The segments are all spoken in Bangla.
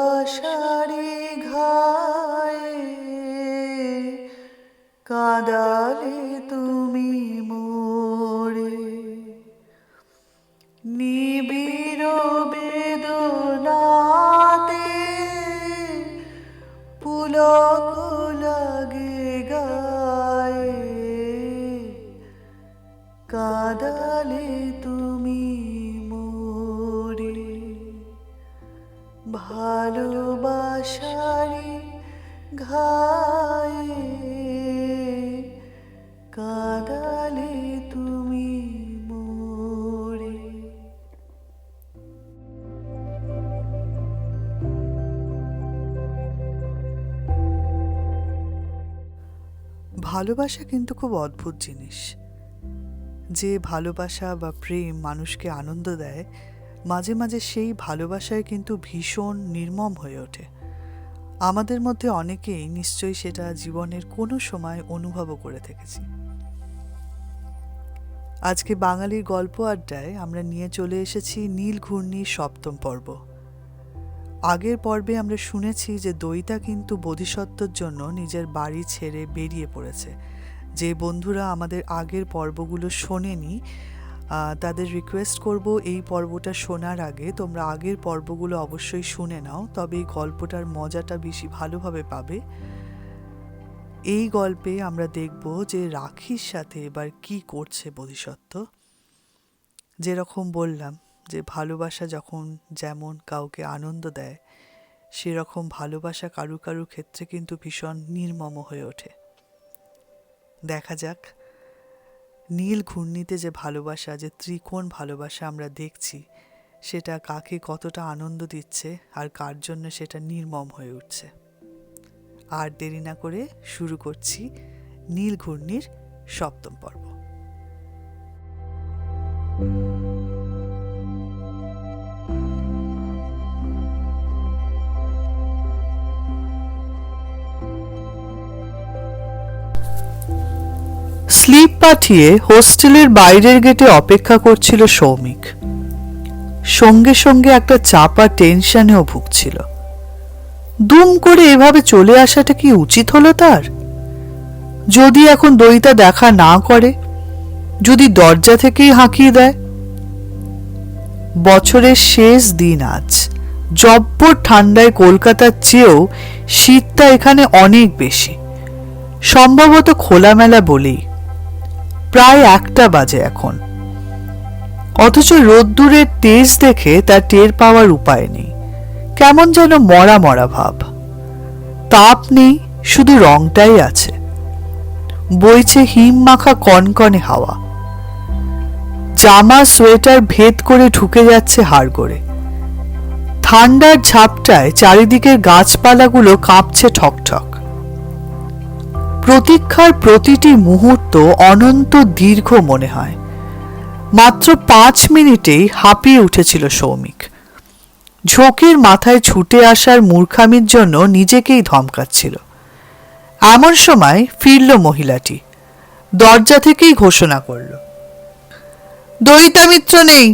ভালোবাসারে ঘায়ে কাঁদালে তুমি মোরে, নিবিড় বেদনাতে পুলক লাগে গায়ে, কাঁদালে তুমি মোরে। ভালোবাসারে ঘায়ে কাঁদালে তুমি মোরে। ভালোবাসা কিন্তু খুব অদ্ভুত জিনিস। যে ভালোবাসা বা প্রেম মানুষকে আনন্দ দেয়, মাঝে মাঝে সেই ভালোবাসায় কিন্তু ভীষণ নির্মম হয়ে ওঠে। আমাদের মধ্যে অনেকেই নিশ্চয়ই সেটা জীবনের কোনো সময় অনুভবও করে থেকেছি। আজকে বাঙালির গল্প আড্ডায় আমরা নিয়ে চলে এসেছি নীল ঘূর্ণির ৭ম পর্ব। আগের পর্বে আমরা শুনেছি যে দইতা কিন্তু বোধিসত্ত্বর জন্য নিজের বাড়ি ছেড়ে বেরিয়ে পড়েছে। যে বন্ধুরা আমাদের আগের পর্বগুলো শোনেনি, তাদের রিকোয়েস্ট করব এই পর্বটা শোনার আগে তোমরা আগের পর্বগুলো অবশ্যই শুনে নাও, তবে এই গল্পটার মজাটা বেশি ভালোভাবে পাবে। এই গল্পে আমরা দেখব যে রাখির সাথে এবার কি করছে বোধিসত্ত্ব। যেরকম বললাম যে ভালোবাসা যখন যেমন কাউকে আনন্দ দেয়, সেরকম ভালোবাসা কারু কারু ক্ষেত্রে কিন্তু ভীষণ নির্মম হয়ে ওঠে। দেখা যাক নীল ঘূর্ণিতে যে ভালোবাসা, যে ত্রিকোণ ভালোবাসা আমরা দেখছি, সেটা কাকে কতটা আনন্দ দিচ্ছে আর কার জন্য সেটা নির্মম হয়ে উঠছে। আর দেরি না করে শুরু করছি নীল ঘূর্ণির ৭ম পর্ব। স্লিপ পাঠিয়ে হোস্টেলের বাইরের গেটে অপেক্ষা করছিল সৌমিক। সঙ্গে সঙ্গে একটা চাপা টেনশনেও ভুগছিল। দুম করে এভাবে চলে আসাটা কি উচিত হলো তার? যদি এখন দইতা দেখা না করে, যদি দরজা থেকেই হাঁকিয়ে দেয়। বছরের শেষ দিন আজ, জব্বর ঠান্ডায় কলকাতার চেয়েও শীতটা এখানে অনেক বেশি, সম্ভবত খোলামেলা বলেই। প্রায় ১টা বাজে এখন, অথচ রোদ্দুরের তেজ দেখে তার টের পাওয়ার উপায় নেই। কেমন যেন মরা মরা ভাব। তাপ নেই, শুধু রংটাই আছে। বইছে হিম মাখা কনকনে হাওয়া। জামা সোয়েটার ভেদ করে ঢুকে যাচ্ছে হাড় করে। ঠান্ডার ঝাপটায় চারিদিকের গাছপালাগুলো কাঁপছে ঠকঠক। প্রতীক্ষার প্রতিটি মুহূর্ত অনন্ত দীর্ঘ মনে হয়। মাত্র ৫ মিনিটেই হাঁপিয়ে উঠেছিল সৌমিক। ঝোঁকের মাথায় ছুটে আসার মূর্খামির জন্য নিজেকেই ধমকাচ্ছিল। এমন সময় ফিরল মহিলাটি। দরজা থেকেই ঘোষণা করল, দইতা মিত্র নেই।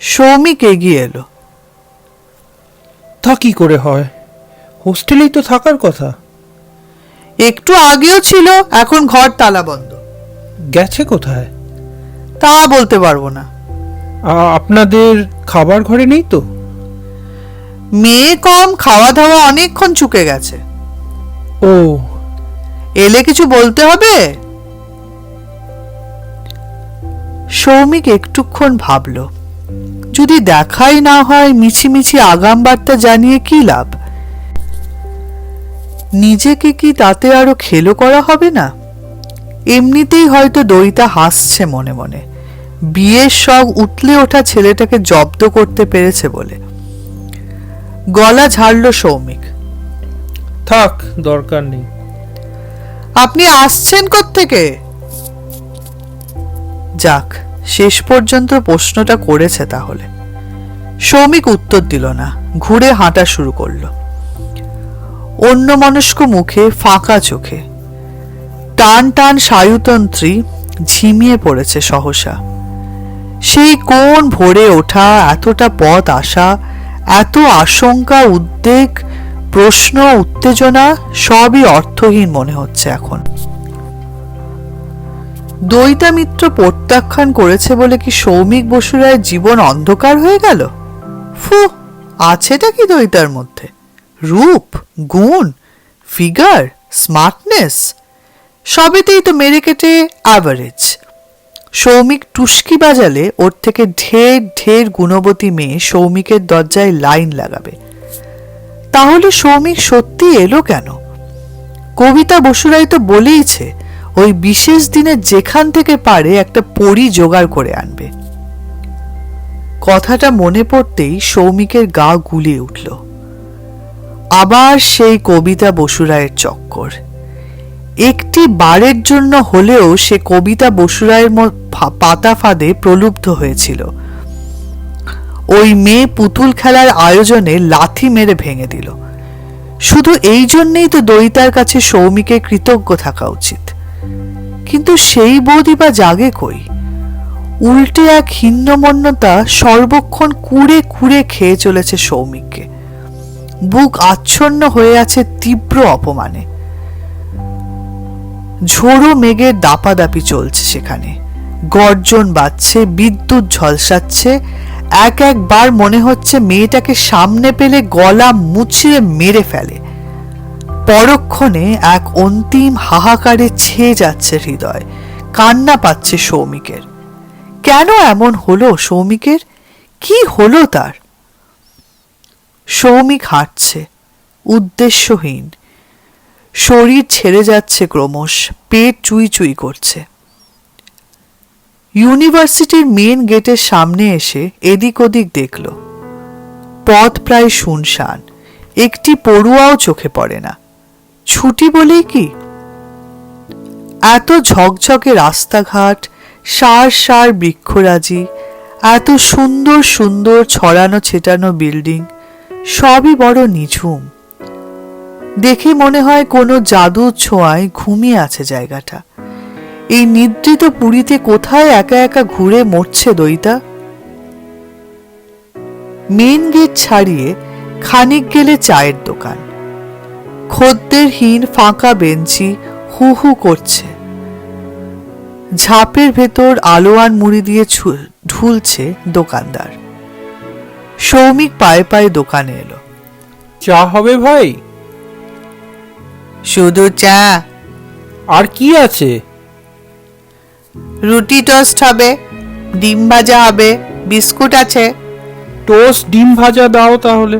সৌমিক এগিয়ে এলো। তা কি করে হয়? হোস্টেলেই তো থাকার কথা। একটু আগেও ছিল, এখন ঘর তালা বন্ধ। গেছে কোথায়? তা বলতে পারবো না। আপনাদের খাবার ঘরে নেই তো? মেয়ে কম, খাওয়া দাওয়া অনেকক্ষণ চুকে গেছে। ও, এলে কিছু বলতে হবে? সৌমিক একটুক্ষণ ভাবল, যদি দেখাই না হয়, মিছিমিছি আগাম বার্তা জানিয়ে কি লাভ? নিজেকে কি তাতে আরো খেলো করা হবে না? এমনিতেই হয়তো দইতা হাসছে মনে মনে, বিয়ের শখ উতলে ওঠা ছেলেটাকে জব্দ করতে পেরেছে বলে। গলা ঝাড়ল সৌমিক। থাক, দরকার নেই। আপনি আসছেন কোত্থেকে? যাক, শেষ পর্যন্ত প্রশ্নটা করেছে তাহলে। সৌমিক উত্তর দিল না, ঘুরে হাঁটা শুরু করলো। অন্যমনস্ক মুখে, ফাঁকা চোখে। টান টান স্নায়ুতন্ত্রী ঝিমিয়ে পড়েছে সহসা। সেই কোন ভোরে ওঠা, এতটা পথ আসা, এত আশঙ্কা, উদ্বেগ, প্রশ্ন, উত্তেজনা সবই অর্থহীন মনে হচ্ছে এখন। দয়িতা মিত্র প্রত্যাখ্যান করেছে বলে কি সৌমিক বসু রায়ের জীবন অন্ধকার হয়ে গেল? ফু, আছেটা কি দয়িতার মধ্যে? রূপ, গুণ, ফিগার, স্মার্টনেস সবেতেই তো মেরে কেটে অ্যাভারেজ। সৌমিক টুস্কি বাজালে ওর থেকে ঢের ঢের গুণবতী মেয়ে সৌমিকের দরজায় লাইন লাগাবে। তাহলে সৌমিক সত্যি এলো কেন? কবিতা বসুরাই তো বলেইছে ওই বিশেষ দিনে যেখান থেকে পারে একটা পরী জোগাড় করে আনবে। কথাটা মনে পড়তেই সৌমিকের গা গুলিয়ে উঠল। আবার সেই কবিতা বসুরায়ের চক্কর। একটি বারের জন্য হলেও সে কবিতা বসুরায়ের পাতা ফাঁদে প্রলুব্ধ হয়েছিল। ওই মেয়ে পুতুল খেলার আয়োজনে লাথি মেরে ভেঙে দিল। শুধু এই জন্যেই তো দয়িতার কাছে সৌমিকের কৃতজ্ঞ থাকা উচিত। কিন্তু সেই বোধই বা জাগে কই? উল্টে এক হীনমন্যতা সর্বক্ষণ কুড়ে কুড়ে খেয়ে চলেছে সৌমিককে। বুক আচ্ছন্ন হয়ে আছে তীব্র অপমানে। ঝোড়ো মেঘের দাপাদাপি চলছে সেখানে, গর্জন বাজছে, বিদ্যুৎ ঝলসাচ্ছে। এক একবার মনে হচ্ছে মেয়েটাকে সামনে পেলে গলা মুচড়ে মেরে ফেলে। পরক্ষণে এক অন্তিম হাহাকারে ছেয়ে যাচ্ছে হৃদয়, কান্না পাচ্ছে সৌমিকের। কেন এমন হলো সৌমিকের? কি হলো তার? সৌমিক হাঁটছে, উদ্দেশ্যহীন। শরীর ছেড়ে যাচ্ছে ক্রমশ, পেট চুই চুই করছে। ইউনিভার্সিটির মেন গেটের সামনে এসে এদিক ওদিক দেখল। পথ প্রায় শুনশান, একটি পড়ুয়াও চোখে পড়ে না। ছুটি বলেই কি? এত ঝকঝকে রাস্তাঘাট, সার সার বৃক্ষরাজি, এত সুন্দর সুন্দর ছড়ানো ছেটানো বিল্ডিং, সবই বড় নিঝুম। দেখে মনে হয় কোনো জাদুর ছোঁয়ায় ঘুমিয়ে আছে জায়গাটা। এই নিদ্রিত পুরীতে কোথায় একা একা ঘুরে মরছে দয়িতা? মেন গেট ছাড়িয়ে খানিক গেলে চায়ের দোকান। খদ্দেরহীন ফাঁকা বেঞ্চি হু হু করছে। ঝাঁপের ভেতর আলোয়ান মুড়ি দিয়ে ঢুলছে দোকানদার। সৌমিক পায়ে পায়ে দোকানে এলো। চা হবে ভাই? শুধু চা? আর কি আছে? রুটি টোস্ট হবে, ডিম ভাজা হবে, বিস্কুট আছে। টোস্ট ডিম ভাজা দাও তাহলে।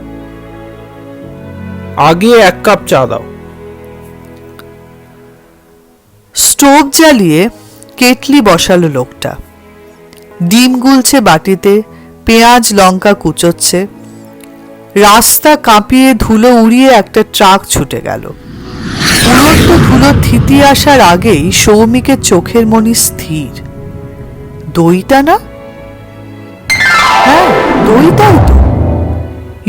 আগে 1 কাপ চা দাও। স্টোভ জ্বালিয়ে কেটলি বসালো লোকটা। ডিম গুলছে বাটিতে, পেঁয়াজ লঙ্কা কুচোচ্ছে। রাস্তা কাঁপিয়ে ধুলো উড়িয়ে একটা ট্রাক ছুটে গেল। উড়ন্ত ধুলো থিতি আসার আগেই সৌমিকের চোখের মনি স্থির। দয়িতা না? হ্যাঁ, দয়িতাই তো।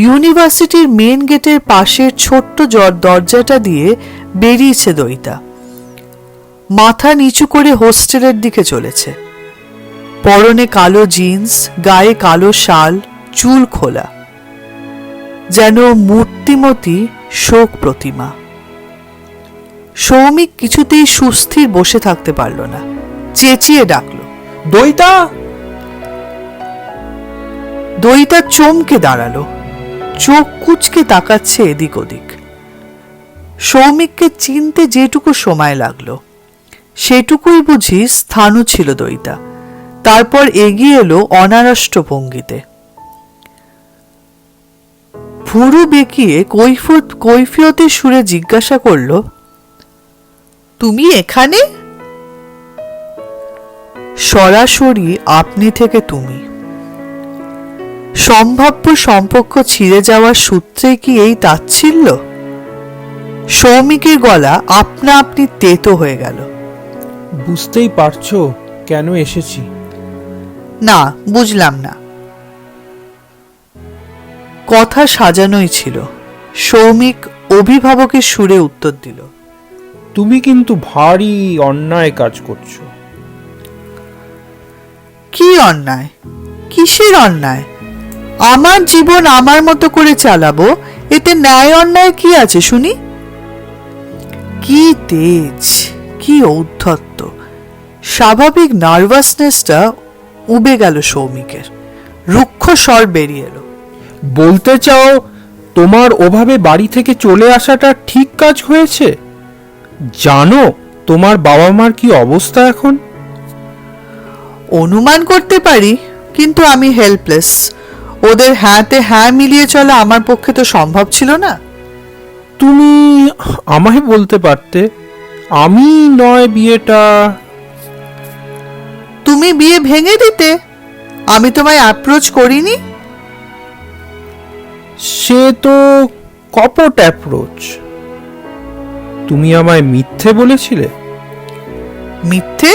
ইউনিভার্সিটির মেন গেটের পাশের ছোট্ট দরজাটা দিয়ে বেরিয়েছে দয়িতা। মাথা নিচু করে হোস্টেলের দিকে চলেছে। পরনে কালো জিন্স, গায়ে কালো শাল, চুল খোলা, যেন মূর্তিমতী শোক প্রতিমা। সৌমিক কিছুতেই সুস্থির বসে থাকতে পারল না, চেঁচিয়ে ডাকল, দয়িতা! দয়িতা চমকে দাঁড়ালো, চোখ কুঁচকে তাকাচ্ছে এদিক ওদিক। সৌমিককে চিনতে যেটুকু সময় লাগলো সেটুকুই বুঝি স্থানু ছিল দয়িতা। তারপর এগিয়ে এলো অনাড়ষ্ট ভঙ্গিতে। ভুরু বেঁকিয়ে কৈফিয়তের সুরে জিজ্ঞাসা করল, তুমি এখানে? সরাসরি আপনি থেকে তুমি। সম্ভাব্য সম্পর্ক ছিঁড়ে যাওয়ার সূত্রে কি এই তাচ্ছিল্য? সৌমিকের গলা আপনা আপনি তেতো হয়ে গেল। বুঝতেই পারছো কেন এসেছি? না, বুঝলাম না। কথা সাজানোই ছিল। সৌমিক অভিভাবকের সুরে উত্তর দিল, তুমি কিন্তু ভারী অন্যায় কাজ করছো। কি অন্যায়? কিসের অন্যায়? আমার জীবন আমার মতো করে চালাবো, এতে ন্যায় অন্যায় কি আছে শুনি? কি তেজ, কি ঔদ্ধত্য! স্বাভাবিক নার্ভাসনেসটা উবে গেল সৌমিকের। রুক্ষ স্বর বেরিয়ে এলো। বলতে চাও তোমার ওভাবে বাড়ি থেকে চলে আসাটা ঠিক কাজ হয়েছে? জানো তোমার বাবা মার কি অবস্থা এখন? অনুমান করতে পারি, কিন্তু আমি হেল্পলেস। ওদের হ্যাঁতে হ্যাঁ মিলিয়ে চলা আমার পক্ষে তো সম্ভব ছিল না। তুমি আমায় বলতে পারতে, আমি নয় বিয়েটা। তুমি বিয়ে ভেঙে দিতে, আমি তোমায় অ্যাপ্রোচ করিনি। সে তো কপট অ্যাপ্রোচ। তুমি আমায় মিথ্যে বলেছিলে। মিথ্যে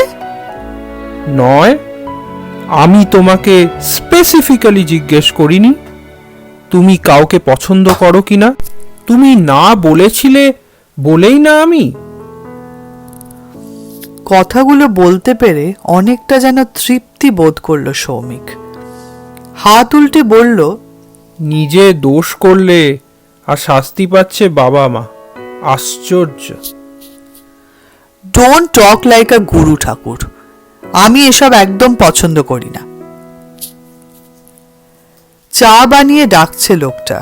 নয়, আমি তোমাকে স্পেসিফিক্যালি জিজ্ঞেস করিনি তুমি কাউকে পছন্দ করো কিনা। তুমি না বলেছিলে বলেই না আমি। কথাগুলো বলতে পেরে অনেকটা যেন তৃপ্তি বোধ করল সৌমিক। হাত উল্টে বলল, নিজে দোষ করলে আর শাস্তি পাচ্ছে বাবা মা। আশ্চর্য। ডোন্ট টক লাইক আ গুরু ঠাকুর। আমি এসব একদম পছন্দ করি না। চা বানিয়ে ডাকছে লোকটা।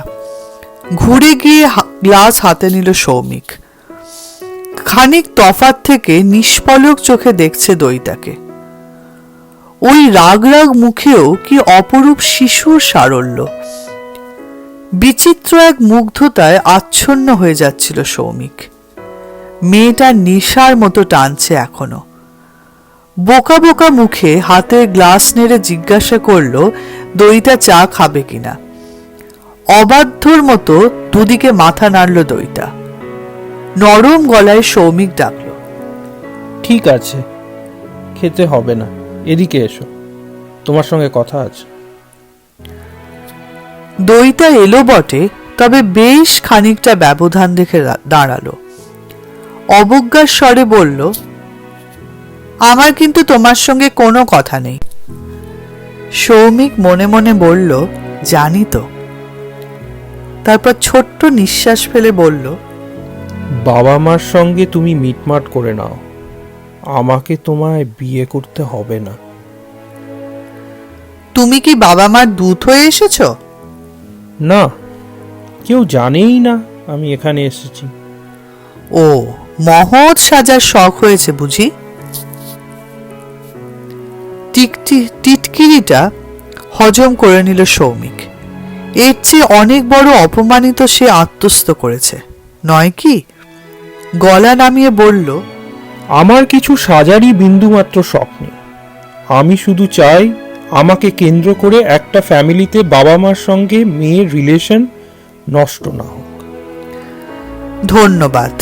ঘুরে গিয়ে গ্লাস হাতে নিল সৌমিক। খানিক তফাৎ থেকে নিষ্পলক চোখে দেখছে দইটাকে। ওই রাগ রাগ মুখেও কি অপরূপ শিশুর সারল্য। বিচিত্র এক মুগ্ধতায় আচ্ছন্ন হয়ে যাচ্ছিল সৌমিক। মেয়েটা নেশার মতো টানছে এখনো। বোকা বোকা মুখে হাতের গ্লাস নেড়ে জিজ্ঞাসা করল দইটা চা খাবে কিনা। অবাধ্যর মতো দুদিকে মাথা নাড়ল দইটা। নরম গলায় সৌমিক ডাকল, ঠিক আছে, খেতে হবে না, এদিকে এসো, তোমার সঙ্গে কথা আছে। দইটা এলো বটে, তবে বেশ খানিকটা ব্যবধান দেখে দাঁড়ালো। অবজ্ঞার স্বরে বলল, আমার কিন্তু তোমার সঙ্গে কোনো কথা নেই। সৌমিক মনে মনে বলল, জানি তো। তারপর ছোট্ট নিঃশ্বাস ফেলে বলল, বাবা মার সঙ্গে তুমি মিটমাট করে নাও, আমাকে তোমায় বিয়ে করতে হবে না। তুমি কি বাবা মার দূত হয়ে এসেছো? না, কেউ জানেই না আমি এখানে এসেছি। ও, মহৎ সাজার শখ হয়েছে বুঝি? টিটকিরিটা হজম করে নিল সৌমিক। এর চেয়ে অনেক বড় অপমানিত সে আত্মস্থ করেছে, নয় কি? গলা নামিয়ে বলল, আমার কিছু সাজারই বিন্দুমাত্র শখ নেই। আমি শুধু চাই আমাকে কেন্দ্র করে একটা ফ্যামিলিতে বাবা মার সঙ্গে মেয়ের রিলেশন নষ্ট না হোক। ধন্যবাদ।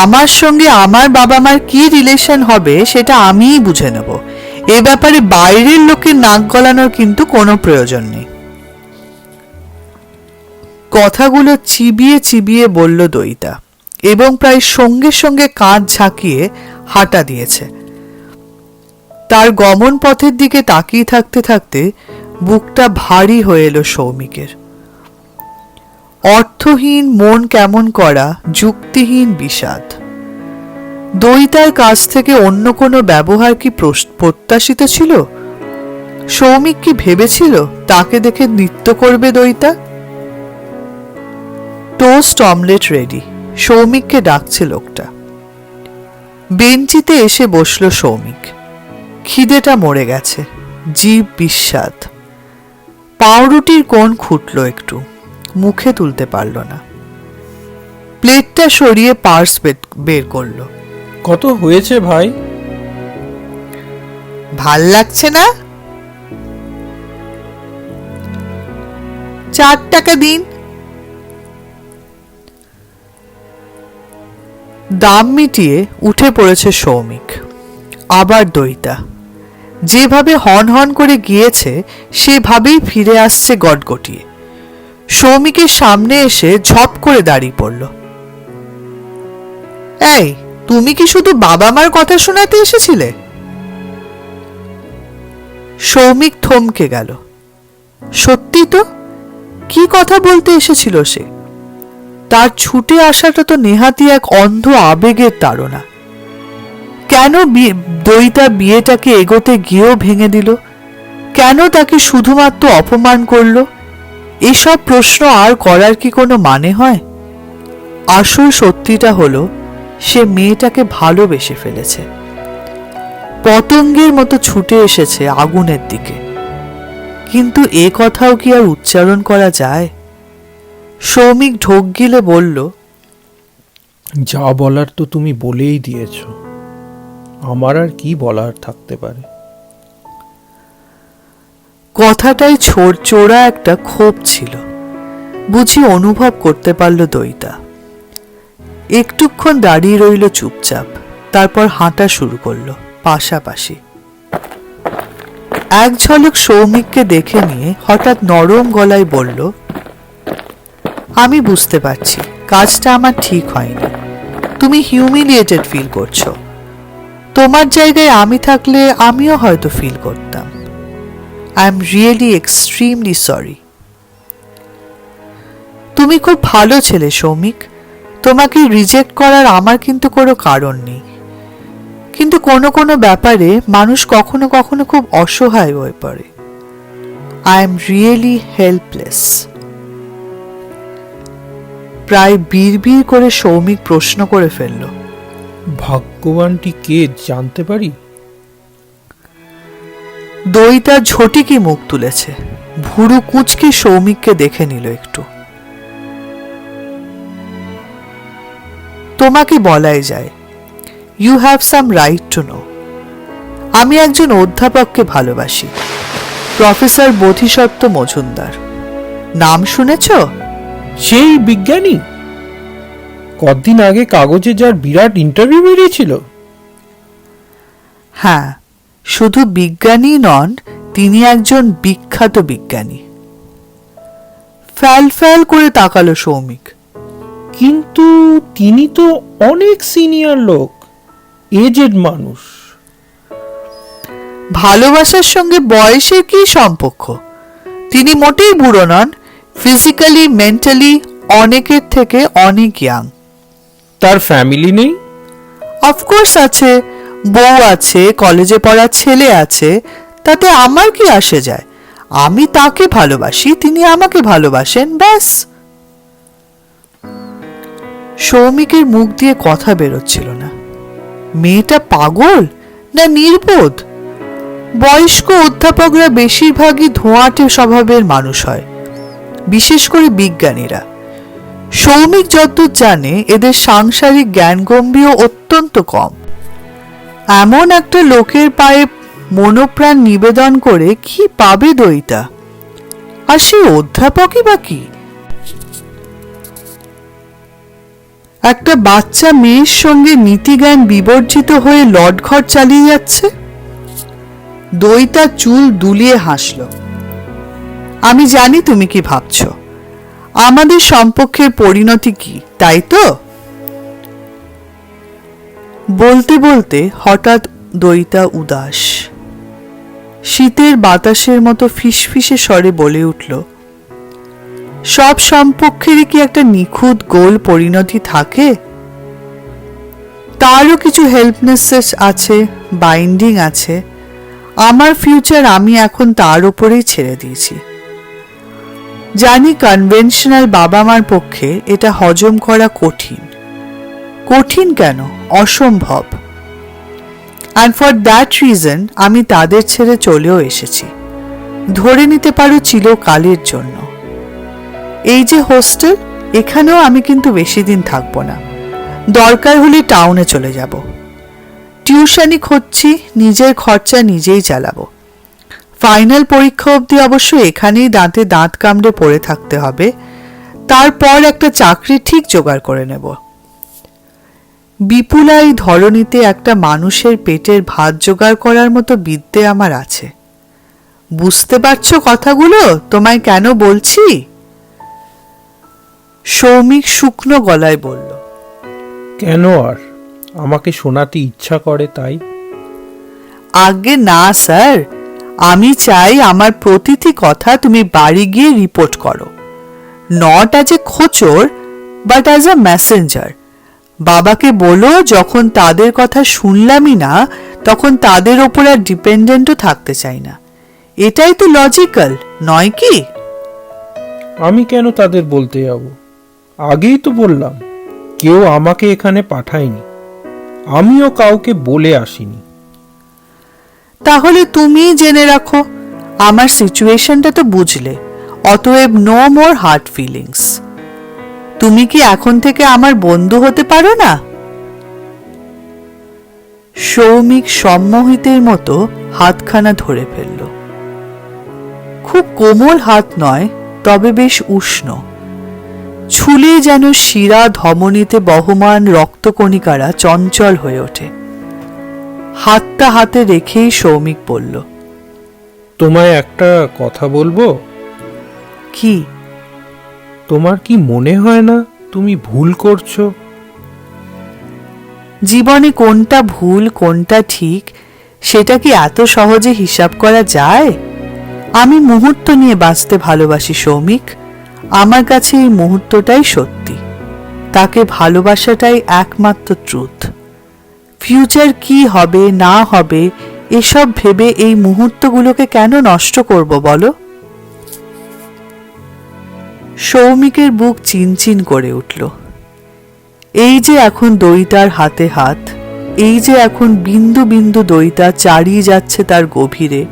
আমার সঙ্গে আমার বাবা মার কি রিলেশন হবে সেটা আমিই বুঝে নেব। এ ব্যাপারে বাইরের লোকের নাক গলানোর কিন্তু কোনো প্রয়োজন নেই। কথাগুলো চিবিয়ে চিবিয়ে বলল দইটা, এবং প্রায় সঙ্গে সঙ্গে কাঁধ ঝাঁকিয়ে হাঁটা দিয়েছে। তার গমন পথের দিকে তাকিয়ে থাকতে থাকতে বুকটা ভারী হয়ে এলো সৌমিকের। অর্থহীন মন কেমন করা, যুক্তিহীন বিষাদ। দইটার কাছ থেকে অন্য কোনো ব্যবহার কি প্রত্যাশিত ছিল? সৌমিক কি ভেবেছিল তাকে দেখে নৃত্য করবে দইটা? টোস্ট অমলেট রেডি, সৌমিককে ডাকছে লোকটা। বেঞ্চিতে এসে বসল সৌমিক। খিদেটা মরে গেছে, জিভ বিস্বাদ। পাউরুটির কোণ খুঁটল একটু, মুখে তুলতে পারল না। প্লেটটা সরিয়ে পার্স বের করল। কত হয়েছে ভাই? ভাল লাগছে না? 4 টাকা দিন। দাম মিটিয়ে উঠে পড়েছে সৌমিক। আবার দইটা যেভাবে হন হন করে গিয়েছে সেভাবেই ফিরে আসছে গটগটিয়ে। সৌমিকের সামনে এসে ঝপ করে দাঁড়িয়ে পড়ল। এই, তুমি কি শুধু বাবা মার কথা শোনাতে এসেছিলে? সৌমিক থমকে গেল। সত্যি তো, কি কথা বলতে এসেছিল সে? তার ছুটে আসাটা তো নেহাতি এক অন্ধ আবেগের তাড়না। কেন দইতা বিয়েটাকে এগোতে গিয়েও ভেঙে দিল? কেন তাকে শুধুমাত্র অপমান করল? এসব প্রশ্ন আর করার কি কোনো মানে হয়? আসল সত্যিটা হলো সে মেয়েটাকে ভালোবেসে ফেলেছে, পতঙ্গের মতো ছুটে এসেছে আগুনের দিকে। কিন্তু এ কথাও কি আর উচ্চারণ করা যায়? সৌমিক ঢোক গিলে বলল, যা বলার তো তুমি বলেই দিয়েছ, আমার আর কি বলার থাকতে পারে। কথাটাই চোরা একটা ক্ষোভ ছিল, বুঝি অনুভব করতে পারল দইতা। একটুক্ষণ দাঁড়িয়ে রইল চুপচাপ, তারপর হাঁটা শুরু করলো পাশাপাশি। এক ঝলক সৌমিককে দেখে নিয়ে হঠাৎ নরম গলায় বলল, আমি বুঝতে পারছি কাজটা আমার ঠিক হয়নি। তুমি হিউমিলিয়েটেড ফিল করছো। তোমার জায়গায় আমি থাকলে আমিও হয়তো ফিল করতাম। I am really extremely sorry. তুমি খুব ভালো ছেলে সৌমিক, তোমাকে রিজেক্ট করার আমার কিন্তু কোনো কারণ নেই। কিন্তু কোনো কোনো ব্যাপারে মানুষ কখনো কখনো খুব অসহায় হয়ে পড়ে। I am really helpless. প্রায় বিড়বিড় করে সৌমিক প্রশ্ন করে ফেলল, ভাগ্যবানটি কে জানতে পারি? দইতা ঝটিকি মুখ তুলেছে, ভুরু কুঁচকে সৌমিককে দেখে নিল একটু। তোমাকে বলাই যায়, you have some right to know. আমি একজন অধ্যাপককে ভালোবাসি, প্রফেসর বোধিসত্ত্ব মজুমদার। নাম শুনেছ? সেই বিজ্ঞানী কদিন আগে কাগজে যার বিরাট ইন্টারভিউ বেরিয়েছিল? হ্যাঁ, শুধু বিজ্ঞানী নন, তিনি একজন বিখ্যাত বিজ্ঞানী। ফ্যাল ফ্যাল করে তাকালো সৌমিক। কিন্তু তিনি তো অনেক সিনিয়র লোক, এজেড মানুষ। ভালোবাসার সঙ্গে বয়সের কি সম্পর্ক? তিনি মোটেই বুড়ো নন, ফিজিক্যালি মেন্টালি অনেকের থেকে অনেক ইয়াং। তার ফ্যামিলি নেই? অফকোর্স আছে, বউ আছে, কলেজে পড়া ছেলে আছে। তাতে আমার কি আসে যায়? আমি তাকে ভালোবাসি, তিনি আমাকে ভালোবাসেন, ব্যাস। সৌমিকের মুখ দিয়ে কথা বেরোচ্ছিল না। মেয়েটা পাগল না নির্বোধ? বয়স্ক অধ্যাপকরা বেশিরভাগই ধোঁয়াটে স্বভাবের মানুষ হয়, বিশেষ করে বিজ্ঞানীরা। সৌমিক যতদূর জানে এদের সাংসারিক জ্ঞানগম্ভীর অত্যন্ত কম। এমন একটা লোকের পায়ে মনোপ্রাণ নিবেদন করে কি পাবে দইতা? আর সে অধ্যাপকই বা কি? একটা বাচ্চা মেয়ের সঙ্গে নীতিজ্ঞান বিবর্জিত হয়ে লটঘট চালিয়ে যাচ্ছে। দইতা চুল দুলিয়ে হাসল। আমি জানি তুমি কি ভাবছ, আমাদের সম্পর্কের পরিণতি কি, তাই তো? বলতে বলতে হঠাৎ দইতা উদাস, শীতের বাতাসের মতো ফিসফিসে স্বরে বলে উঠল, সব সম্পর্কেরই কি একটা নিখুঁত গোল পরিণতি থাকে? তারও কিছু হেল্পনেস আছে, বাইন্ডিং আছে। আমার ফিউচার আমি এখন তার উপরেই ছেড়ে দিয়েছি। জানি কনভেনশনাল বাবা মার পক্ষে এটা হজম করা কঠিন। কঠিন কেন, অসম্ভব। অ্যান্ড ফর দ্যাট রিজন আমি তাদের ছেড়ে চলেও এসেছি, ধরে নিতে পারো চিরকালের জন্য। এই যে হোস্টেল, এখানেও আমি কিন্তু বেশি দিন থাকবো না, দরকার হলে টাউনে চলে যাব। টিউশনি খুঁজছি, নিজের খরচা নিজেই চালাবো। ফাইনাল পরীক্ষা অবধি অবশ্য এখানেই দাঁতে দাঁত কামড়ে পড়ে থাকতে হবে, তারপর একটা চাকরি ঠিক জোগাড় করে নেব। বিপুলা এই ধরনীতে একটা মানুষের পেটের ভাত জোগাড় করার মতো বিদ্যে আমার আছে। বুঝতে পারছো কথাগুলো তোমায় কেন বলছি? সৌমিক শুকনো গলায় বলল। কেন আর, আমাকে শোনাতে ইচ্ছা করে তাই। আগে না স্যার, আমি চাই আমার প্রতিটি কথা তুমি বাড়ি গিয়ে রিপোর্ট করো। নট অ্যাজ এ খোচর বাট অ্যাজ আ মেসেঞ্জার। বাবাকে বলো যখন তাদের কথা শুনলামই না তখন তাদের ওপর আর ডিপেন্ডেন্টও থাকতে চাই না। এটাই তো লজিক্যাল, নয় কি? আমি কেন তাদের বলতে যাব? আগেই তো বললাম কেউ আমাকে এখানে পাঠায়নি, আমিও কাউকে বলে আসিনি। তাহলে তুমিই জেনে রাখো, আমার সিচুয়েশনটা তো বুঝলে, অতএব নো মোর হার্ট ফিলিংস। তুমি কি এখন থেকে আমার বন্ধু হতে পারো না? সৌমিক সম্মোহিতের মতো হাতখানা ধরে ফেলল। খুব কোমল হাত নয়, তবে বেশ উষ্ণ। ছুলে যেন শিরা ধমনীতে বহমান রক্তকণিকারা চঞ্চল হয়ে ওঠে। হাতটা হাতে রেখেই সৌমিক বলল, তোমায় একটা কথা বলবো? কি? তোমার কি মনে হয় না তুমি ভুল করছো? জীবনে কোনটা ভুল কোনটা ঠিক সেটা কি এত সহজে হিসাব করা যায়? আমি মুহূর্ত নিয়ে বাঁচতে ভালোবাসি সৌমিক। আমার কাছে এই মুহূর্তটাই সত্যি, তাকে ভালোবাসাটাই একমাত্র ট্রুথ। ফিউচার কি হবে না হবে এসব ভেবে এই মুহূর্তগুলোকে কেন নষ্ট করব বলো? সৌমিকের বুক চিনচিন করে উঠল। এই যে এখন দইতার হাতে হাত, এই যে এখন বিন্দু বিন্দু দইতা চারিয়ে যাচ্ছে তার গভীরে,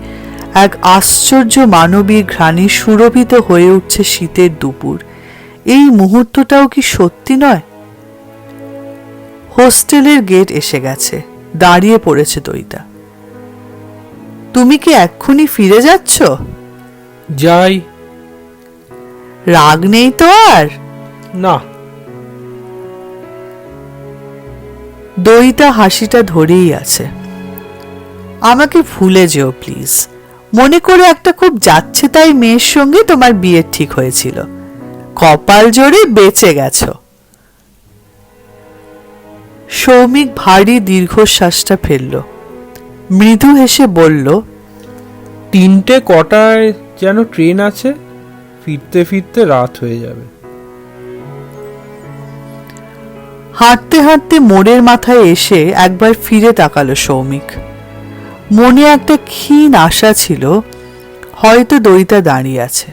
এক আশ্চর্য মানবীর ঘ্রাণে সুরভিত হয়ে উঠছে শীতের দুপুর, এই মুহূর্তটাও কি সত্যি নয়? হোস্টেলের গেট এসে গেছে, দাঁড়িয়ে পড়েছে দইতা। তুমি কি এক্ষুনি ফিরে যাচ্ছ? যাই। রাগ নেই তো আর? না। দইতা হাসিটা ধরেই আছে। আমাকে ভুলে যেও প্লিজ। মনে করে একটা খুব যাচ্ছে তাই মেয়ের সঙ্গে তোমার বিয়ে ঠিক হয়েছিল, কপাল জোরে বেঁচে গেছো। সৌমিক ভারী দীর্ঘশ্বাসটা ফেলল, মৃদু হেসে বলল, 3টে কটায় যেন ট্রেন আছে, ফিরতে ফিরতে রাত হয়ে যাবে। হাঁটতে হাঁটতে মোড়ের মাথায় এসে একবার ফিরে তাকালো সৌমিক। মনে একটা ক্ষীণ আশা ছিল হয়তো দইতা দাঁড়িয়ে আছে।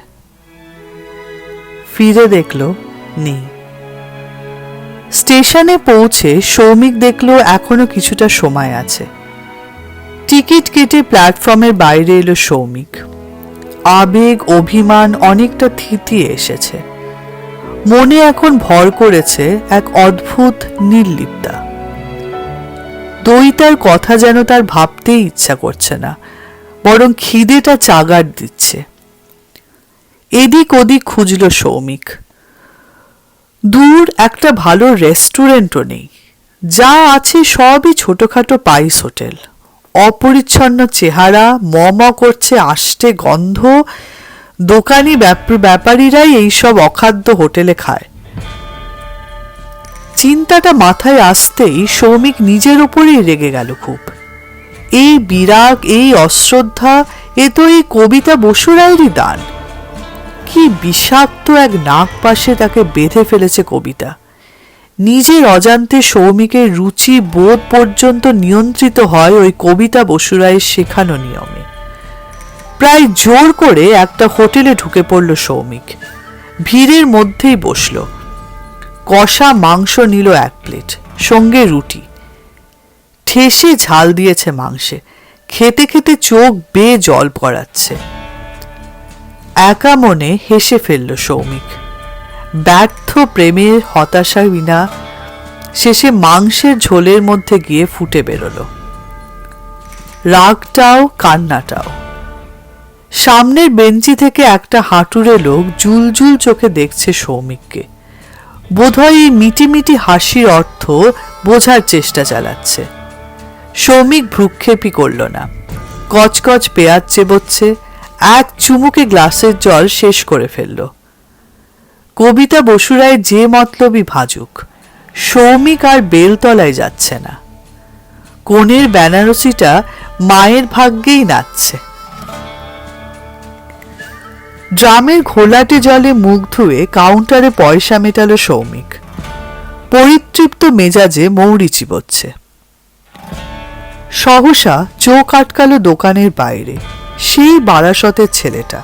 ফিরে দেখল নেই। স্টেশনে পৌঁছে সৌমিক দেখল এখনো কিছুটা সময় আছে। টিকিট কেটে প্ল্যাটফর্মের বাইরে এলো সৌমিক। আবেগ অভিমান অনেকটা থিতিয়ে এসেছে। মনে এখন ভর করেছে এক অদ্ভুত নির্লিপ্তা। দইতার কথা যেন তার ভাবতেই ইচ্ছা করছে না, বরং খিদেটা চাগার দিচ্ছে। এদিক ওদিক খুঁজল সৌমিক। দূর একটা ভালো রেস্টুরেন্টও নেই, যা আছে সবই ছোটখাটো পাইস হোটেল। অপরিচ্ছন্ন চেহারা, ম করছে আষ্টে গন্ধ। দোকানি ব্যাপারীরাই এইসব অখাদ্য হোটেলে খায়। চিন্তাটা মাথায় আসতেই সৌমিক নিজের উপরেই রেগে গেল খুব। এই বিরাগ, এই অশ্রদ্ধা, এ তো এই কবিতা বসুরায়েরই দান। কি বিষাক্ত এক নাক পাশে তাকে বেঁধে ফেলেছে কবিতা। নিজের অজান্তে সৌমিকের রুচি বোধ পর্যন্ত নিয়ন্ত্রিত হয় ওই কবিতা বসুরায়ের শেখানো নিয়মে। প্রায় জোর করে একটা হোটেলে ঢুকে পড়ল সৌমিক। ভিড়ের মধ্যেই বসল। কষা মাংস নিল 1 প্লেট, সঙ্গে রুটি। ঠেসে ঝাল দিয়েছে মাংসে, খেতে খেতে চোখ বেয়ে জল পড়াচ্ছে। একা মনে হেসে ফেলল সৌমিক। ব্যর্থ প্রেমের হতাশা বিনা শেষে মাংসের ঝোলের মধ্যে গিয়ে ফুটে বেরোল রাগটাও কান্নাটাও। সামনের বেঞ্চি থেকে একটা হাঁটুরে লোক জুলজুল চোখে দেখছে সৌমিককে। বোধহয় এই মিটিমিটি হাসির অর্থ বোঝার চেষ্টা চালাচ্ছে। সৌমিক ভ্রুক্ষেপই করল না। কচকচ পেঁয়াজ চেবোচ্ছে, এক চুমুকে গ্লাসের জল শেষ করে ফেলল। কবিতা বসুরায় যে মতলবই ভাজুক, সৌমিক আর বেলতলায় যাচ্ছে না। কোণের বেনারসিটা মায়ের ভাগ্যেই নাচছে। ড্রামের ঘোলাটে জলে মুখ ধুয়ে কাউন্টারে পয়সা মেটালো সৌমিক। পরিতৃপ্ত মেজাজে মৌরি চিবোচ্ছে। সহসা চোখ আটকালো দোকানের বাইরে সেই বারাসতের ছেলেটা।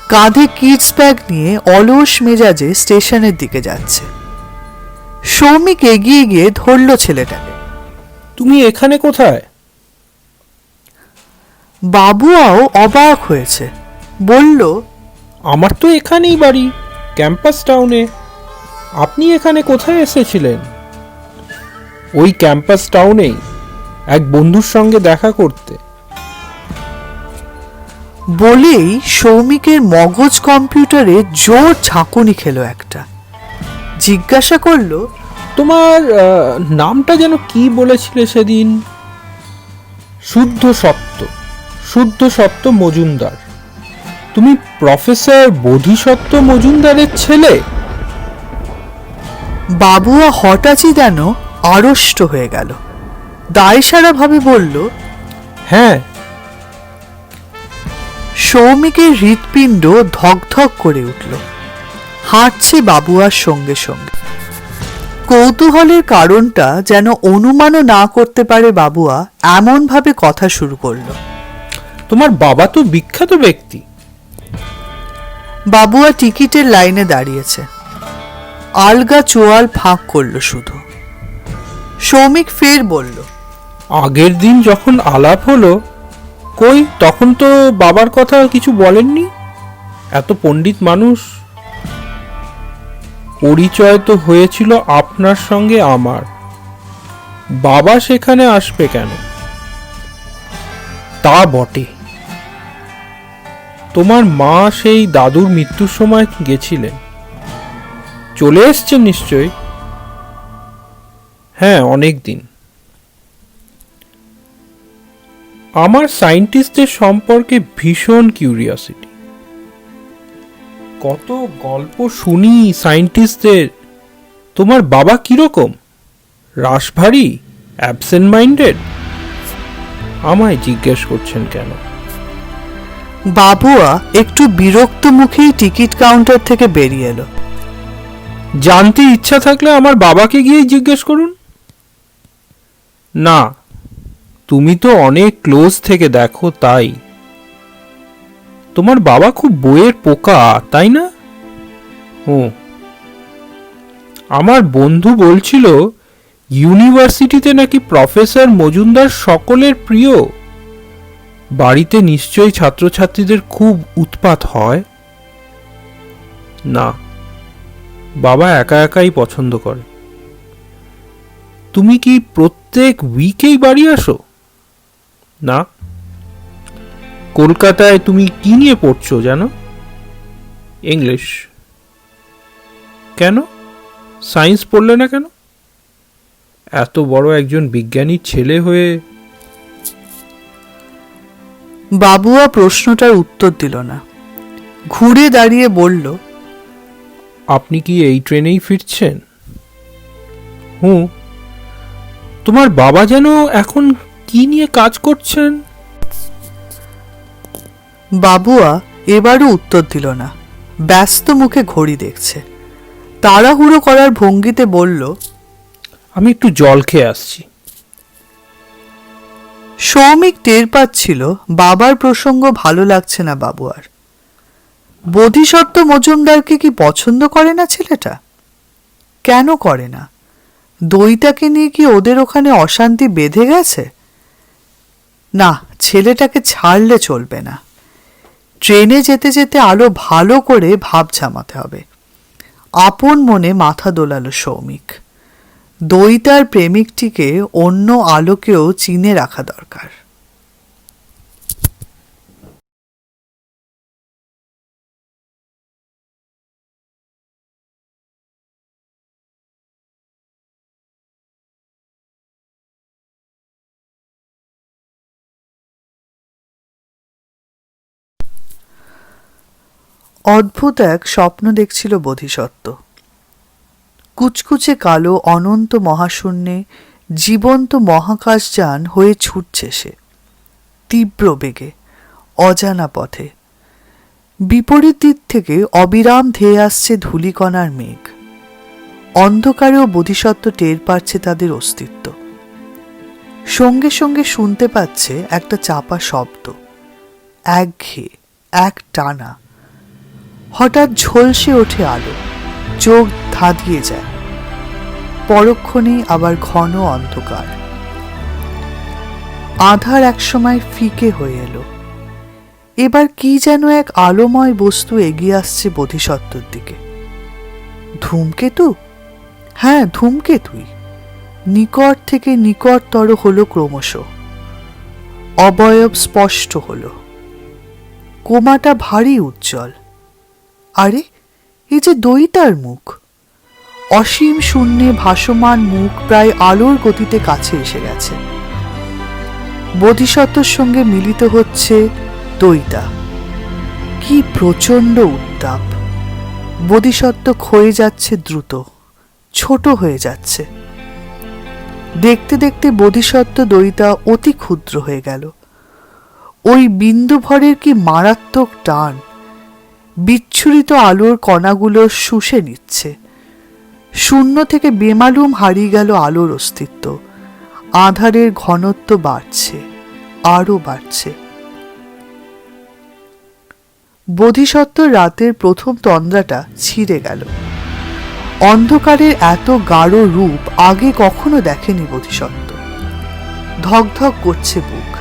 কাঁধে কিডস ব্যাগ নিয়ে অলস মেজাজে স্টেশনের দিকে যাচ্ছে। সৌমিক এগিয়ে গিয়ে ধরল ছেলেটাকে। তুমি এখানে কোথায়? বাবুয়াও অবাক হয়েছে, বলল, আমার তো এখানেই বাড়ি, ক্যাম্পাস টাউনে। আপনি এখানে কোথায় এসেছিলেন? ওই ক্যাম্পাস টাউনেই এক বন্ধুর সঙ্গে দেখা করতে। বলেই সৌমিকের মগজ কম্পিউটারে জোর ঝাঁকুনি খেলো একটা। জিজ্ঞাসা করল, তোমার নামটা যেন কি বলেছিলে সেদিন? শুদ্ধ সত্য মজুমদার। তুমি প্রফেসর বোধিসত্ত্ব মজুমদারের ছেলে? বাবুয়া হঠাৎই যেন আড়ষ্ট হয়ে গেল। দায়সারা ভাবে বলল, হ্যাঁ। সৌমিকের হৃৎপিণ্ড ধকধক করে উঠল। হাঁটছে বাবুয়ার সঙ্গে সঙ্গে। কৌতূহলের কারণটা যেন অনুমানও না করতে পারে বাবুয়া এমন ভাবে কথা শুরু করল। তোমার বাবা তো বিখ্যাত ব্যক্তি। বাবুয়া টিকিটের লাইনে দাঁড়িয়েছে। আলগা চোয়াল ফাঁক করল শুধু। সৌমিক ফের বলল, আগের দিন যখন আলাপ হলো, কই তখন তো বাবার কথা কিছু বলেননি। এত পণ্ডিত মানুষ। পরিচয় তো হয়েছিল আপনার সঙ্গে আমার। বাবা সেখানে আসবে কেন? তা বটে। তোমার মা সেই দাদুর মৃত্যুর সময় গেছিলেন। চলে এসছেন নিশ্চয়? হ্যাঁ, অনেক দিন। আমার সায়েন্টিস্টদের সম্পর্কে ভীষণ কিউরিয়াসিটি। কত গল্প শুনি সায়েন্টিস্টদের। তোমার বাবা কিরকম? রাশভারী? Absent minded? আমায় জিজ্ঞেস করছেন কেন? বাবুয়া একটু বিরক্ত মুখেই টিকিট কাউন্টার থেকে বেরিয়ে এলো। জানতে ইচ্ছা থাকলে আমার বাবাকে গিয়ে জিজ্ঞেস করুন। না, তুমি তো অনেক ক্লোজ থেকে দেখো, তাই। তোমার বাবা খুব বইয়ের পোকা, তাই না? হুঁ। আমার বন্ধু বলছিল ইউনিভার্সিটিতে নাকি প্রফেসর মজুমদার সকলের প্রিয়। বাড়িতে নিশ্চয়ই ছাত্রছাত্রীদের খুব উৎপাত হয়। না, বাবা একা একাই পছন্দ করে। তুমি কি প্রত্যেক উইকেই বাড়ি আসো? না। কলকাতায় তুমি কি নিয়ে পড়ছো জানো? ইংলিশ। কেন সায়েন্স পড়লে না কেন? এত বড় একজন বিজ্ঞানীর ছেলে হয়ে। বাবুয়া প্রশ্নটার উত্তর দিল না। ঘুরে দাঁড়িয়ে বলল, আপনি কি এই ট্রেনেই ফিরছেন? হুঁ। তোমার বাবা যেন এখন কি নিয়ে কাজ করছেন? বাবুয়া এবারও উত্তর দিল না। ব্যস্ত মুখে ঘড়ি দেখছে। তাড়াহুড়ো করার ভঙ্গিতে বলল, আমি একটু জল খেয়ে আসছি। সৌমিক টের পাচ্ছিল বাবার প্রসঙ্গ ভালো লাগছে না বাবুয়ার। বোধিসত্ত্ব মজুমদারকে কি পছন্দ করে না ছেলেটা? কেন করে না? দইটাকে নিয়ে কি ওদের ওখানে অশান্তি বেঁধে গেছে? না, ছেলেটাকে ছাড়লে চলবে না। ট্রেনে যেতে যেতে আলো ভালো করে ভাব জামাতে হবে। আপন মনে মাথা দোলালো সৌমিক। দইটার প্রেমিকটিকে অন্য আলোকেও চিনে রাখা দরকার। অদ্ভুত এক স্বপ্ন দেখছিল বোধিসত্ত্ব। কুচকুচে কালো অনন্ত মহাশূন্যে জীবন্ত মহাকাশযান হয়ে ছুটছে সে, তীব্র বেগে, অজানা পথে। বিপরীত দিক থেকে অবিরাম ধেয়ে আসছে ধূলিকণার মেঘ। অন্ধকারেও বোধিসত্ত্ব টের পাচ্ছে তাদের অস্তিত্ব। সঙ্গে সঙ্গে শুনতে পাচ্ছে একটা চাপা শব্দ, একঘেয়ে, এক টানা। হঠাৎ ঝলসে ওঠে আলো, চোখ ধাঁধিয়ে যায়। পরক্ষণেই আবার ঘন অন্ধকার। আধার একসময় ফিকে হয়ে এলো। এবার কি যেন এক আলোময় বস্তু এগিয়ে আসছে বোধিসত্ত্বর দিকে। ধূমকেতু? হ্যাঁ, ধূমকেতুই। নিকট থেকে নিকটতর হলো ক্রমশ। অবয়ব স্পষ্ট হলো। কোমাটা ভারী উজ্জ্বল। আরে, এ যে দইতার মুখ। অসীম শূন্যে ভাসমান মুখ প্রায় আলোর গতিতে কাছে এসে গেছে। বোধিসত্ত্বর সঙ্গে মিলিত হচ্ছে দইতা। কি প্রচণ্ড উত্তাপ! বোধিসত্ত্ব ক্ষয়ে যাচ্ছে দ্রুত, ছোট হয়ে যাচ্ছে। দেখতে দেখতে বোধিসত্ত্ব দইতা অতি ক্ষুদ্র হয়ে গেল। ওই বিন্দু ভরের কি মারাত্মক টান! বিচ্ছুরিত আলোর কণাগুলো শুষে নিচ্ছে। শূন্য থেকে বেমালুম হারিয়ে গেল আলোর অস্তিত্ব। আঁধারের ঘনত্ব বাড়ছে, আরো বাড়ছে। বোধিসত্ত্বর রাতের প্রথম তন্দ্রাটা ছিঁড়ে গেল। অন্ধকারের এত গাঢ় রূপ আগে কখনো দেখেনি বোধিসত্ত্ব। ধকধক করছে বুক।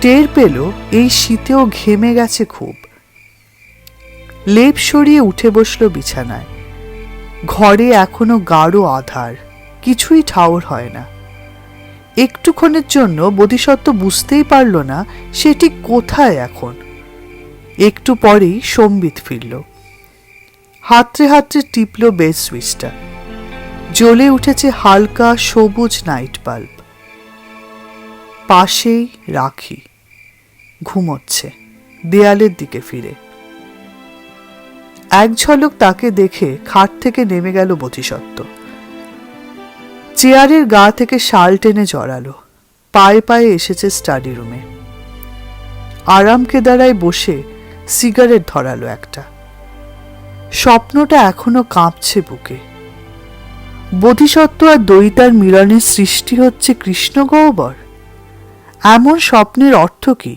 টের পেল এই শীতেও ঘেমে গেছে খুব। লেপ সরিয়ে উঠে বসল বিছানায়। ঘরে এখনো গাঢ় আধার, কিছুই ঠাউর হয় না। একটুক্ষণের জন্য বোধিসত্ত্ব বুঝতেই পারল না সে ঠিক কোথায় এখন। একটু পরেই সম্বিত ফিরল। হাতড়ে হাতড়ে টিপল বেড সুইচটা। জ্বলে উঠেছে হালকা সবুজ নাইট বাল্ব। পাশেই রাখি ঘুমোচ্ছে, দেয়ালের দিকে ফিরে। এক ঝলক তাকে দেখে খাট থেকে নেমে গেল বোধিসত্ত্ব। চেয়ারের গা থেকে শাল টেনে জড়ালো। পায়ে পায়ে এসেছে স্টাডি রুমে। আরাম কেদারায় বসে সিগারেট ধরালো একটা। স্বপ্নটা এখনো কাঁপছে বুকে। বোধিসত্ত্ব আর দইতার মিলনের সৃষ্টি হচ্ছে কৃষ্ণ গহ্বর। এমন স্বপ্নের অর্থ কি?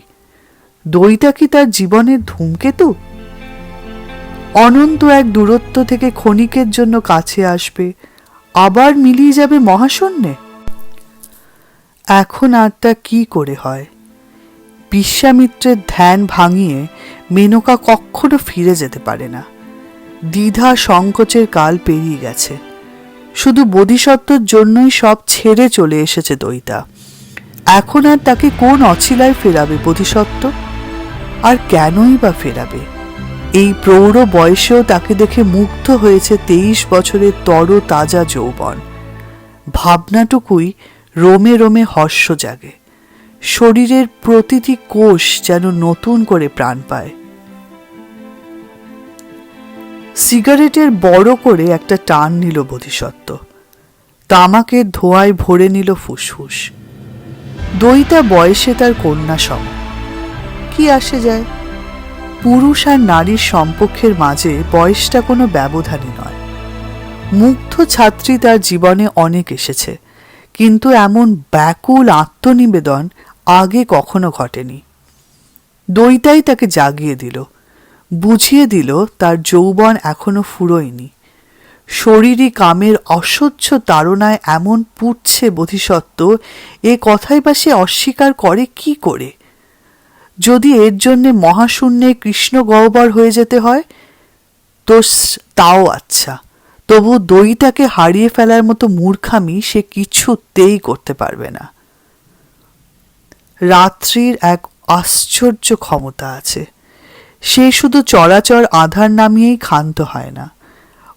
দইতা কি তার জীবনের ধূমকেতু? অনন্ত এক দূরত্ব থেকে ক্ষণিকের জন্য কাছে আসবে, আবার মিলিয়ে যাবে মহাশূন্যে। এখন আর তা কি করে হয়? বিশ্বামিত্রের ধ্যান ভাঙিয়ে মেনকা কখনো ফিরে যেতে পারে না। দ্বিধা সংকোচের কাল পেরিয়ে গেছে। শুধু বোধিসত্ত্বর জন্যই সব ছেড়ে চলে এসেছে দইতা। এখন আর তাকে কোন অছিলায় ফেরাবে বোধিসত্ত্ব? আর কেনই বা ফেরাবে? এই প্রৌঢ় বয়সেও তাকে দেখে মুগ্ধ হয়েছে 23 বছরের তর তাজা যৌবন। ভাবনাটুকুই রোমে রোমে হর্ষ জাগে। শরীরের প্রতিটি কোষ যেন নতুন করে প্রাণ পায়। সিগারেটের বড় করে একটা টান নিল বোধিসত্ত্ব। তামাকের ধোঁয়ায় ভরে নিল ফুসফুস। দইতা বয়সে তার কন্যা সম। কি আসে যায়? পুরুষ আর নারীর সম্পর্কের মাঝে বয়সটা কোনো ব্যবধানই নয়। মুগ্ধ ছাত্রী তার জীবনে অনেক এসেছে, কিন্তু এমন ব্যাকুল আত্মনিবেদন আগে কখনো ঘটেনি। দইতাই তাকে জাগিয়ে দিল, বুঝিয়ে দিল তার যৌবন এখনো ফুরোয়নি। শরীরী কামের অসহ্য তাড়নায় এমন পুড়ছে বোধিসত্ত্ব, এ কথাই বা সে অস্বীকার করে কি করে? যদি এর জন্যে মহাশূন্যে কৃষ্ণ গহ্বর হয়ে যেতে হয় তো তাও আচ্ছা, তবু দইতাকে হারিয়ে ফেলার মতো মূর্খামি সে কিছুতেই করতে পারবে না। রাত্রির এক আশ্চর্য ক্ষমতা আছে। সে শুধু চরাচর আধার নামিয়েই ক্ষান্ত হয় না,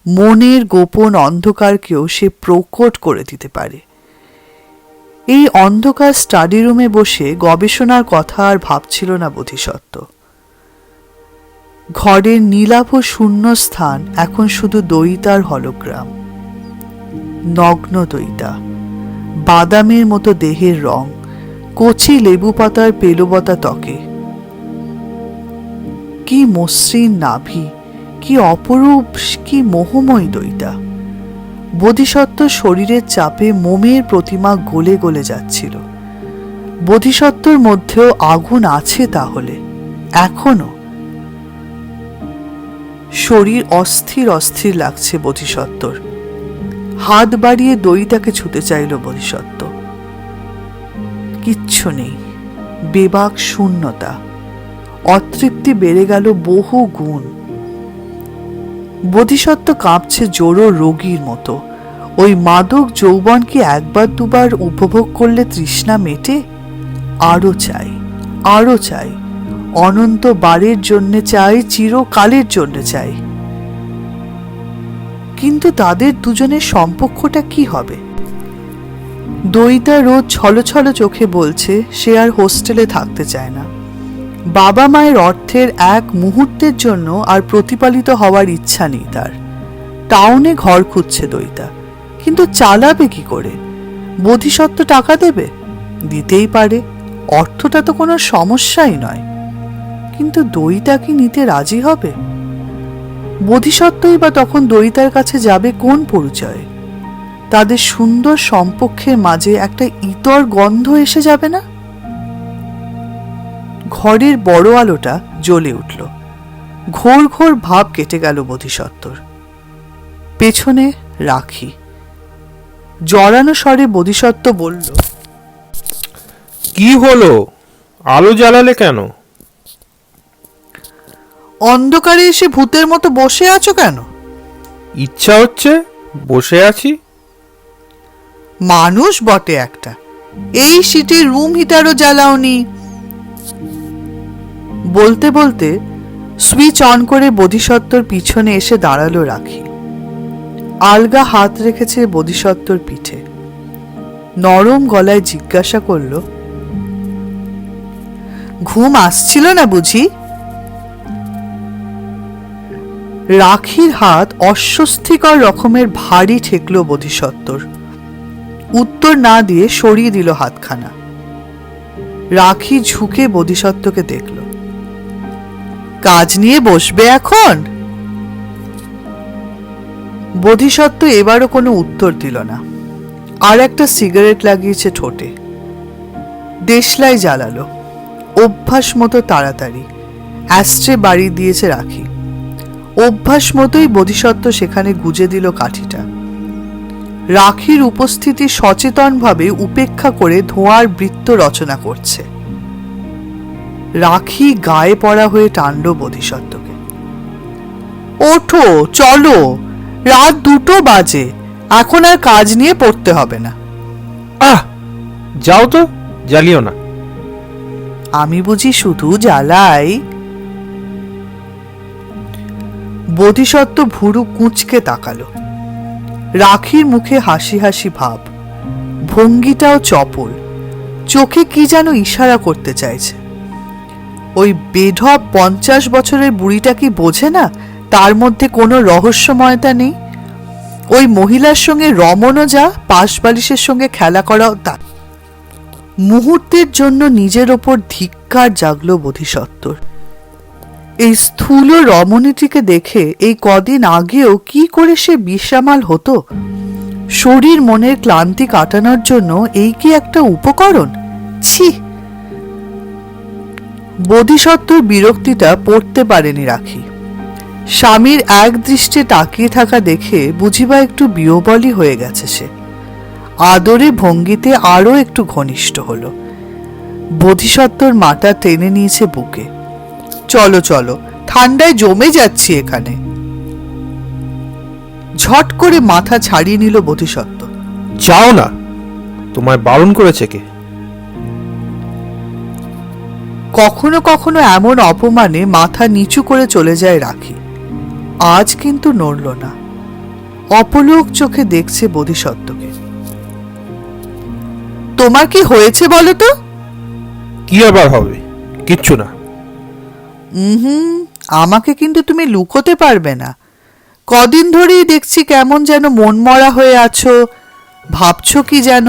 মনের গোপন অন্ধকারকেও সে প্রকট করে দিতে পারে। এই অন্ধকার স্টাডি রুমে বসে গবেষণার কথা আর ভাবছিল না বোধিসত্ত্ব। ঘরের নীলাভ শূন্য স্থান এখন শুধু দইতার হলোগ্রাম। নগ্ন দইতা, বাদামের মতো দেহের রং, কচি লেবু পাতার পেলবতা ত্বকে। কি মসৃণ নাভি, কি অপরূপ, কি মোহময়ী দইটা। বোধিসত্ত্ব শরীরের চাপে মোমের প্রতিমা গলে গলে যাচ্ছিল। বোধিসত্ত্বর মধ্যেও আগুন আছে তাহলে এখনো। শরীর অস্থির অস্থির লাগছে বোধিসত্ত্বর। হাত বাড়িয়ে দইটাকে ছুতে চাইল বোধিসত্ত্ব। কিচ্ছু নেই, বেবাক শূন্যতা। অতৃপ্তি বেড়ে গেল বহু গুণ। বোধিসত্ত্ব কাঁপছে জোড়ো রোগীর মতো। ওই মাদক যৌবন কি একবার দুবার উপভোগ করলে তৃষ্ণা মেটে? আরো চাই, আরো চাই, অনন্ত বারের জন্যে চাই, চিরকালের জন্য চাই। কিন্তু তাদের দুজনের সম্পর্কটা কি হবে? দইটা রোজ ছলছল চোখে বলছে সে আর হোস্টেলে থাকতে চায় না। বাবা মায়ের অর্থের এক মুহূর্তের জন্য আর প্রতিপালিত হওয়ার ইচ্ছা নেই তার। টাউনে ঘর খুঁজছে দইটা, কিন্তু চালাবে কি করে? বোধিসত্ত্ব টাকা দেবে? দিতেই পারে, অর্থটা তো কোনো সমস্যাই নয়। কিন্তু দইটা কি নিতে রাজি হবে? বোধিসত্ত্বই বা তখন দইতার কাছে যাবে কোন পরিচয়ে? তাদের সুন্দর সম্পর্কের মাঝে একটা ইতর গন্ধ এসে যাবে না? ঘরের বড় আলোটা জ্বলে উঠল। ঘোর ঘোর ভাব কেটে গেল বোধিসত্ত্বর। পেছনে রাখি। জড়ানো স্বরে বোধিসত্ত্ব বলল, কি হলো, আলো জ্বালালে কেন? অন্ধকারে এসে ভূতের মতো বসে আছো কেন? ইচ্ছা হচ্ছে, বসে আছি। মানুষ বটে একটা, এই সিটির রুম হিটারও জ্বালাওনি। বলতে বলতে সুইচ অন করে বোধিসত্ত্বর পিছনে এসে দাঁড়ালো রাখি। আলগা হাত রেখেছে বোধিসত্ত্বর পিঠে। নরম গলায় জিজ্ঞাসা করল, ঘুম আসছিল না বুঝি? রাখির হাত অস্বস্তিকর রকমের ভারী ঠেকল বোধিসত্ত্বর। উত্তর না দিয়ে সরিয়ে দিল হাতখানা। রাখি ঝুঁকে বোধিসত্ত্বকে দেখল। কাজ নিয়ে বসবে এখন? বোধিসত্ত্ব এবারও কোনো উত্তর দিল না। আর একটা সিগারেট লাগিয়েছে ঠোঁটে। দেশলাই জ্বালালো অভ্যাস মতো তাড়াতাড়ি। অ্যাস্ট্রে বাড়ি দিয়েছে রাখি। অভ্যাস মতোই বোধিসত্ত্ব সেখানে গুজে দিল কাঠিটা। রাখির উপস্থিতি সচেতনভাবে উপেক্ষা করে ধোঁয়ার বৃত্ত রচনা করছে। রাখি গায়ে পড়া হয়ে টানল বোধিসত্ত্বকে। ওঠো, চলো, রাত 2টো বাজে, এখন আর কাজ নিয়ে পড়তে হবে না। আহ, যাও তো, জ্বালিও না। আমি বুঝি শুধু জ্বালাই? বোধিসত্ত্ব ভুরু কুঁচকে তাকালো। রাখির মুখে হাসি হাসি ভাব, ভঙ্গিটাও চপল। চোখে কি যেন ইশারা করতে চাইছে। ওই বেঢপ 50 বছরের বুড়িটা কি বোঝে না তার মধ্যে কোনো রহস্যময়তা নেই? ওই মহিলার সঙ্গে রমণও যা, পাশবালিশের সঙ্গে খেলা করাও তা। মুহূর্তের জন্য নিজের ওপর ধিক্কার জাগল বোধিসত্ত্বর। এই স্থূল রমণীটিকে দেখে এই কদিন আগেও কি করে সে বিশামাল হতো। শরীর মনের ক্লান্তি কাটানোর জন্য এই কি একটা উপকরণ? ছি! বোধিসত্ত্বর বিরক্তিটা পড়তে পারেনি রাখি। স্বামীর এক দৃষ্টে তাকিয়ে থাকা দেখে বুঝিবা একটু বিহ্বলই হয়ে গেছে সে। আদরে ভঙ্গিতে আরও একটু ঘনিষ্ঠ হলো। বোধিসত্ত্বর মাথা টেনে নিয়েছে বুকে। চলো চলো, ঠান্ডায় জমে যাচ্ছি এখানে। ঝট করে মাথা ছাড়িয়ে নিল বোধিসত্ত্ব। যাও না, তোমায় বারণ করেছে কে? কখনো কখনো এমন অপমানে মাথা নিচু করে চলে যায় রাখি। আজ কিন্তু নড়ল না। অপলোক চোখে দেখছে বোধিসত্ত্বকে। তোমার কি হয়েছে বলো তো? কি আবার হবে? কিচ্ছু না। আমাকে কিন্তু তুমি লুকোতে পারবে না। কদিন ধরেই দেখছি কেমন যেন মনমরা হয়ে আছো, ভাবছো কি যেন।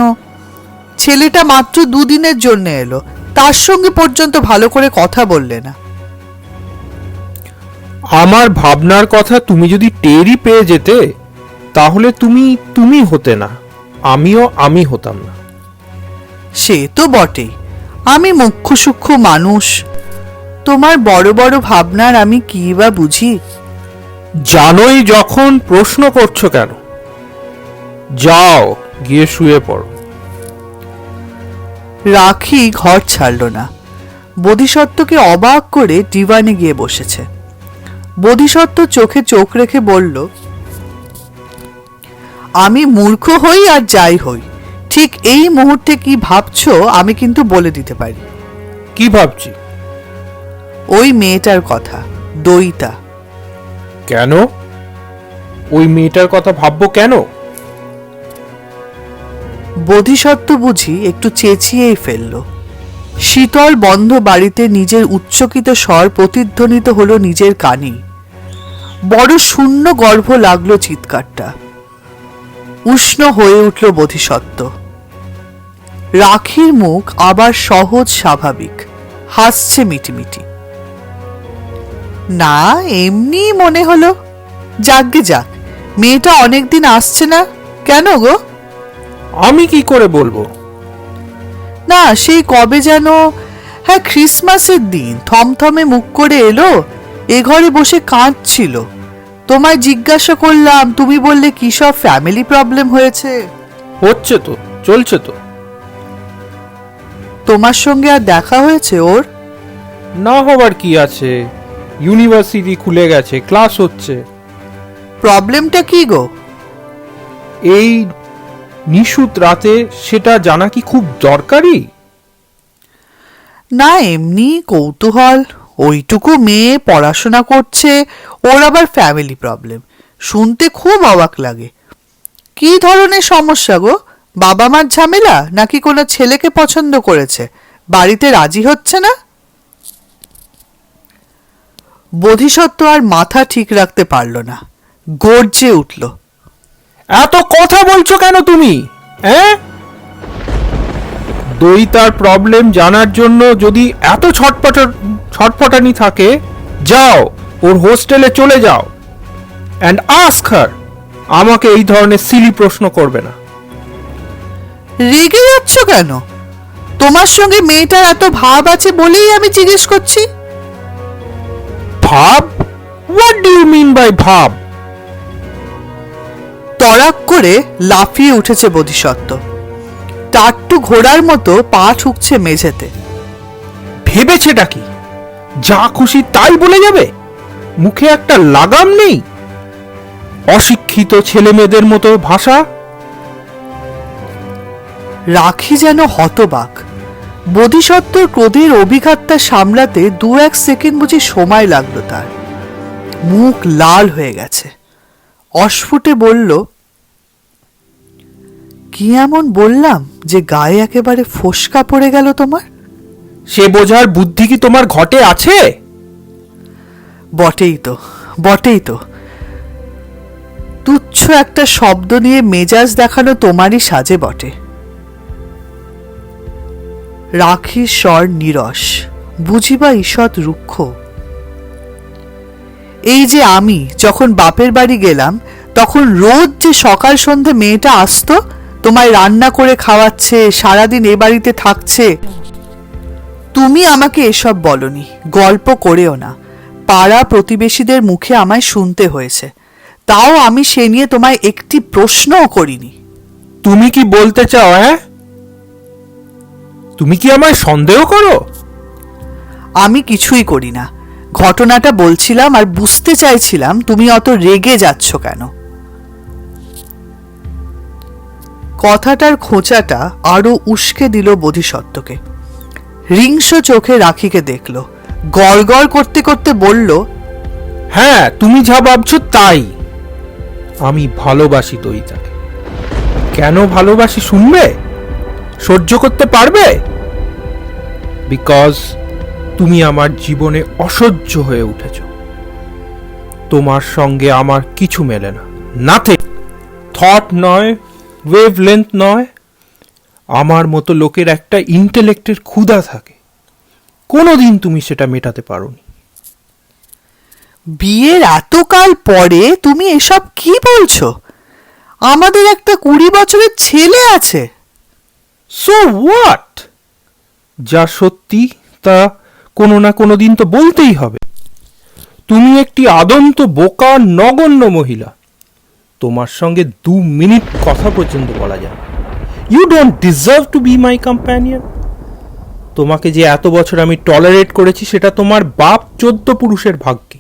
ছেলেটা মাত্র 2 দিনের জন্য এলো, তার সঙ্গে পর্যন্ত ভালো করে কথা বললে না। আমার ভাবনার কথা তুমি যদি টেরই পেয়ে যেতে, তাহলে তুমি তুমি হতে না, আমিও আমি হতাম না। সে তো বটেই, আমি মুখ্য সূক্ষ্ম মানুষ, তোমার বড় বড় ভাবনার আমি কি বা বুঝি। জানোই যখন প্রশ্ন করছো কেন? যাও গিয়ে শুয়ে পড়ো। রাখি ঘর ছাড়ল না, বোধিসত্ত্বকে অবাক করে ডিভানে গিয়ে বসেছে। বোধিসত্ত্ব চোখে চোখ রেখে বলল, আমি মূর্খ হই আর যাই হই, ঠিক এই মুহূর্তে কি ভাবছো আমি কিন্তু বলে দিতে পারি। কি ভাবছি? ওই মেয়েটার কথা, দইতা। কেন? ওই মেয়েটার কথা ভাববো কেন? বোধিসত্ত্ব বুঝি একটু চেঁচিয়েই ফেলল। শীতল বন্ধ বাড়িতে নিজের উচ্চকিত স্বর প্রতিধ্বনিত হলো নিজের কানে। বড় শূন্য গর্ভ লাগলো চিৎকারটা। উষ্ণ হয়ে উঠল বোধিসত্ত্ব। রাখির মুখ আবার সহজ স্বাভাবিক, হাসছে মিটিমিটি। না, এমনি মনে হলো। যাকগে যাক, মেয়েটা অনেকদিন আসছে না কেন গো? আমি কি করে বলবো? না, সেই কবে যেন, হ্যাঁ ক্রিসমাসের দিন থমথমে মুখ করে এলো, এ ঘরে বসে কাঁদছিল। তোমায় জিজ্ঞাসা করলাম, তুমি বললে কি সব ফ্যামিলি প্রবলেম হয়েছে। হচ্ছে তো, চলছে তো। তোমার সঙ্গে আর দেখা হয়েছে ওর? না হবার কি আছে, ইউনিভার্সিটি খুলে গেছে, ক্লাস হচ্ছে। প্রবলেমটা কি গো? এই নিশুত রাতে সেটা জানা কি খুব দরকারি? না, এমনি কৌতূহল। ওইটুকু মেয়ে পড়াশোনা করছে, ওর আবার ফ্যামিলি প্রবলেম, শুনতে খুব অবাক লাগে। কি ধরনের সমস্যা গো? বাবা মার ঝামেলা, নাকি কোনো ছেলেকে পছন্দ করেছে, বাড়িতে রাজি হচ্ছে না? বোধিসত্ত্ব আর মাথা ঠিক রাখতে পারল না, গর্জে উঠল। এত কথা বলছো কেন তুমি? দইতার প্রবলেম জানার জন্য যদি এত ছটফটানি থাকে, যাও ওর হোস্টেলে চলে যাও অ্যান্ড আস্ক হার। আমাকে এই ধরনের সিলি প্রশ্ন করবে না। রেগে যাচ্ছ কেন? তোমার সঙ্গে মেয়েটার এত ভাব আছে বলেই আমি জিজ্ঞেস করছি। ভাব? What do you mean by ভাব? তড়াক করে লাফিয়ে উঠেছে বোধিসত্ত্ব। টাট্টু ঘোড়ার মতো পা ঠুকছে মেঝেতে। ভেবেছেটা কি যা খুশি তাই বলে যাবে? মুখে একটা লাগাম নেই? অশিক্ষিত ছেলে মেয়েদের মতো ভাষা। রাখি যেন হতবাক। বোধিসত্ত্বর ক্রোধের অভিঘাতটা সামলাতে 2-1 সেকেন্ড বুঝি সময় লাগলো তার। মুখ লাল হয়ে গেছে। অস্ফুটে বলল, কি এমন বললাম যে গায়ে একেবারে ফোসকা পড়ে গেল তোমার? সে বোঝার বুদ্ধি কি তোমার ঘটে আছে? বটেই তো, বটেই তো। তুচ্ছ একটা শব্দ নিয়ে মেজাজ দেখানো তোমারই সাজে বটে। রাখির স্বর নীরস, বুঝিবা ঈষৎ রুক্ষ। এই যে আমি যখন বাপের বাড়ি গেলাম, তখন রোজ যে সকাল সন্ধে মেয়েটা আসতো, তোমায় রান্না করে খাওয়াচ্ছে, সারাদিন এ বাড়িতে থাকছে, তুমি আমাকে এসব বলনি, গল্প করেও না। পাড়া প্রতিবেশীদের মুখে আমায় শুনতে হয়েছে, তাও আমি সে নিয়ে তোমায় একটি প্রশ্নও করিনি। তুমি কি বলতে চাও? তুমি কি আমায় সন্দেহ করো? আমি কিছুই করি না, ঘটনাটা বলছিলাম আর বুঝতে চাইছিলাম তুমি অত রেগে যাচ্ছ কেন। কথাটার খোঁচাটা আরো উস্কে দিল বোধিসত্ত্বকে। হিংস্র চোখে রাখিকে দেখল, গড়গড় করতে করতে বলল, হ্যাঁ, তুমি যা ভাবছো তাই। আমি ভালোবাসি দইতাকে। কেন ভালোবাসি শুনবে? সহ্য করতে পারবে? বিকজ তুমি আমার জীবনে অসহ্য হয়ে উঠেছ। তোমার সঙ্গে আমার কিছু মেলে না, নাথিং। থট নয়, ওয়েভ লেন্থ নয়। আমার মতো লোকের একটা ইন্টেলেক্টের ক্ষুধা থাকে, কোনোদিন তুমি সেটা মেটাতে পারোনি। বিয়ের এতকাল পরে তুমি এসব কি বলছো? আমাদের একটা 20 বছরের ছেলে আছে। So what? যা সত্যি তা কোনো না কোনো দিন তো বলতেই হবে। তুমি একটি আদন্ত বোকা নগণ্য মহিলা। তোমার সঙ্গে 2 মিনিট কথা পর্যন্ত বলা যায়। You don't deserve to be my companion. তোমাকে যে এত বছর আমি টলারেট করেছি সেটা তোমার বাপ 14 পুরুষের ভাগ্যে।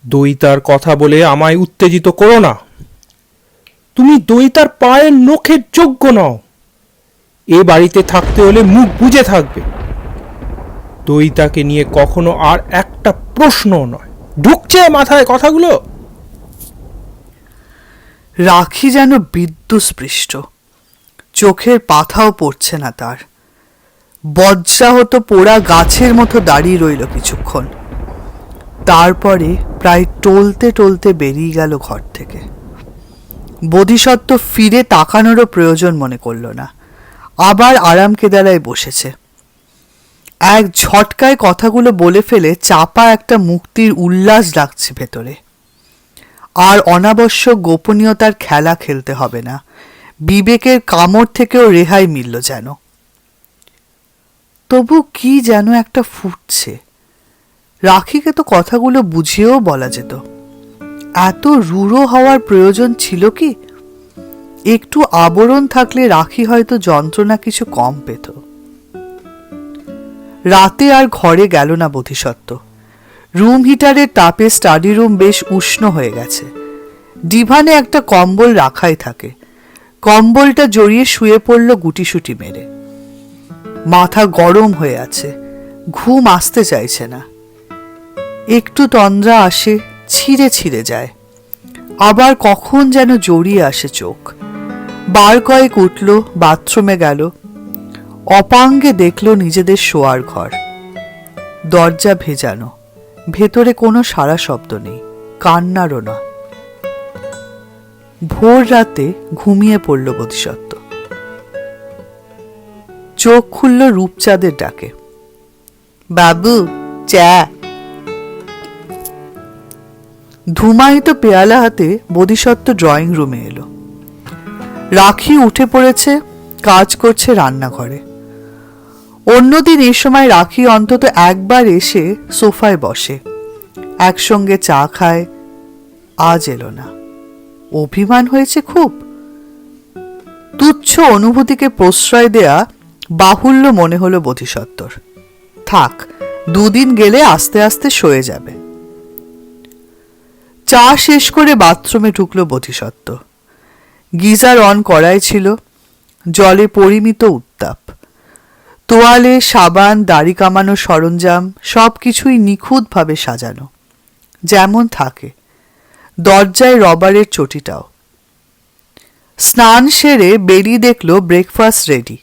দইতার কথা বলে আমায় উত্তেজিত করো না। তুমি দইতার পায়ের নখের যোগ্য নও। এ বাড়িতে থাকতে হলে মুখ বুজে থাকবে। দইতাকে নিয়ে কখনো আর একটা প্রশ্নও নয়। ঢুকছে মাথায় কথাগুলো? রাখি যেন বিদ্যুৎস্পৃষ্ট, চোখের পাতাও পড়ছে না তার। বজ্রাহত পোড়া গাছের মতো দাঁড়িয়ে রইল কিছুক্ষণ, তারপরে প্রায় টলতে টলতে বেরিয়ে গেল ঘর থেকে। বোধিসত্ত্ব ফিরে তাকানোরও প্রয়োজন মনে করল না, আবার আরাম কেদারায় বসেছে। এক ঝটকায় কথাগুলো বলে ফেলে চাপা একটা মুক্তির উল্লাস লাগছে ভেতরে। আর অনাবশ্যক গোপনীয়তার খেলা খেলতে হবে না, বিবেকের কামড় থেকেও রেহাই মিলল যেন। তবু কি যেন একটা ফুটছে। রাখিকে তো কথাগুলো বুঝিয়েও বলা যেত। এত রূঢ় হওয়ার প্রয়োজন ছিল কি? একটু আবরণ থাকলে রাখি হয়তো যন্ত্রণা কিছু কম পেত। রাতে আর ঘরে গেল না বোধিসত্ত্ব। রুম হিটারের তাপে স্টাডি রুম বেশ উষ্ণ হয়ে গেছে। ডিভানে একটা কম্বল রাখাই থাকে। কম্বলটা জড়িয়ে শুয়ে পড়ল গুটিসুটি মেরে। মাথা গরম হয়ে আছে, ঘুম আসতে চাইছে না। একটু তন্দ্রা আসে, ছিঁড়ে ছিঁড়ে যায়, আবার কখন যেন জড়িয়ে আসে চোখ। বার কয়েক উঠল, বাথরুমে গেল। অপাঙ্গে দেখল নিজেদের শোয়ার ঘর। দরজা ভেজানো, ভেতরে কোনো সারা শব্দ নেই, কান্নারও না। ভোর রাতে ঘুমিয়ে পড়ল বোধিসত্ত্ব। চোখ খুলল রূপচাঁদের ডাকে, বাবু চা। ধুমায়িত পেয়ালা হাতে বোধিসত্ত্ব ড্রয়িং রুমে এলো। রাখি উঠে পড়েছে, কাজ করছে রান্নাঘরে। অন্যদিন এই সময় রাখি অন্তত একবার এসে সোফায় বসে, একসঙ্গে চা খায়। আজ এলো না। অভিমান হয়েছে খুব? তুচ্ছ অনুভূতিকে প্রশ্রয় দেয়া বাহুল্য মনে হলো বোধিসত্ত্বর। থাক, 2 দিন গেলে আস্তে আস্তে সয়ে যাবে। চা শেষ করে বাথরুমে ঢুকলো বোধিসত্ত্ব। গিজার অন করাই ছিল, জলে পরিমিত উত্তাপ। তোয়ালে, সাবান, দাড়ি কামানোর সরঞ্জাম সব কিছুই নিখুঁতভাবে সাজানো, যেমন থাকে। দরজায় রবারের চটিটাও। স্নান সেরে বেরিয়ে দেখল ব্রেকফাস্ট রেডি।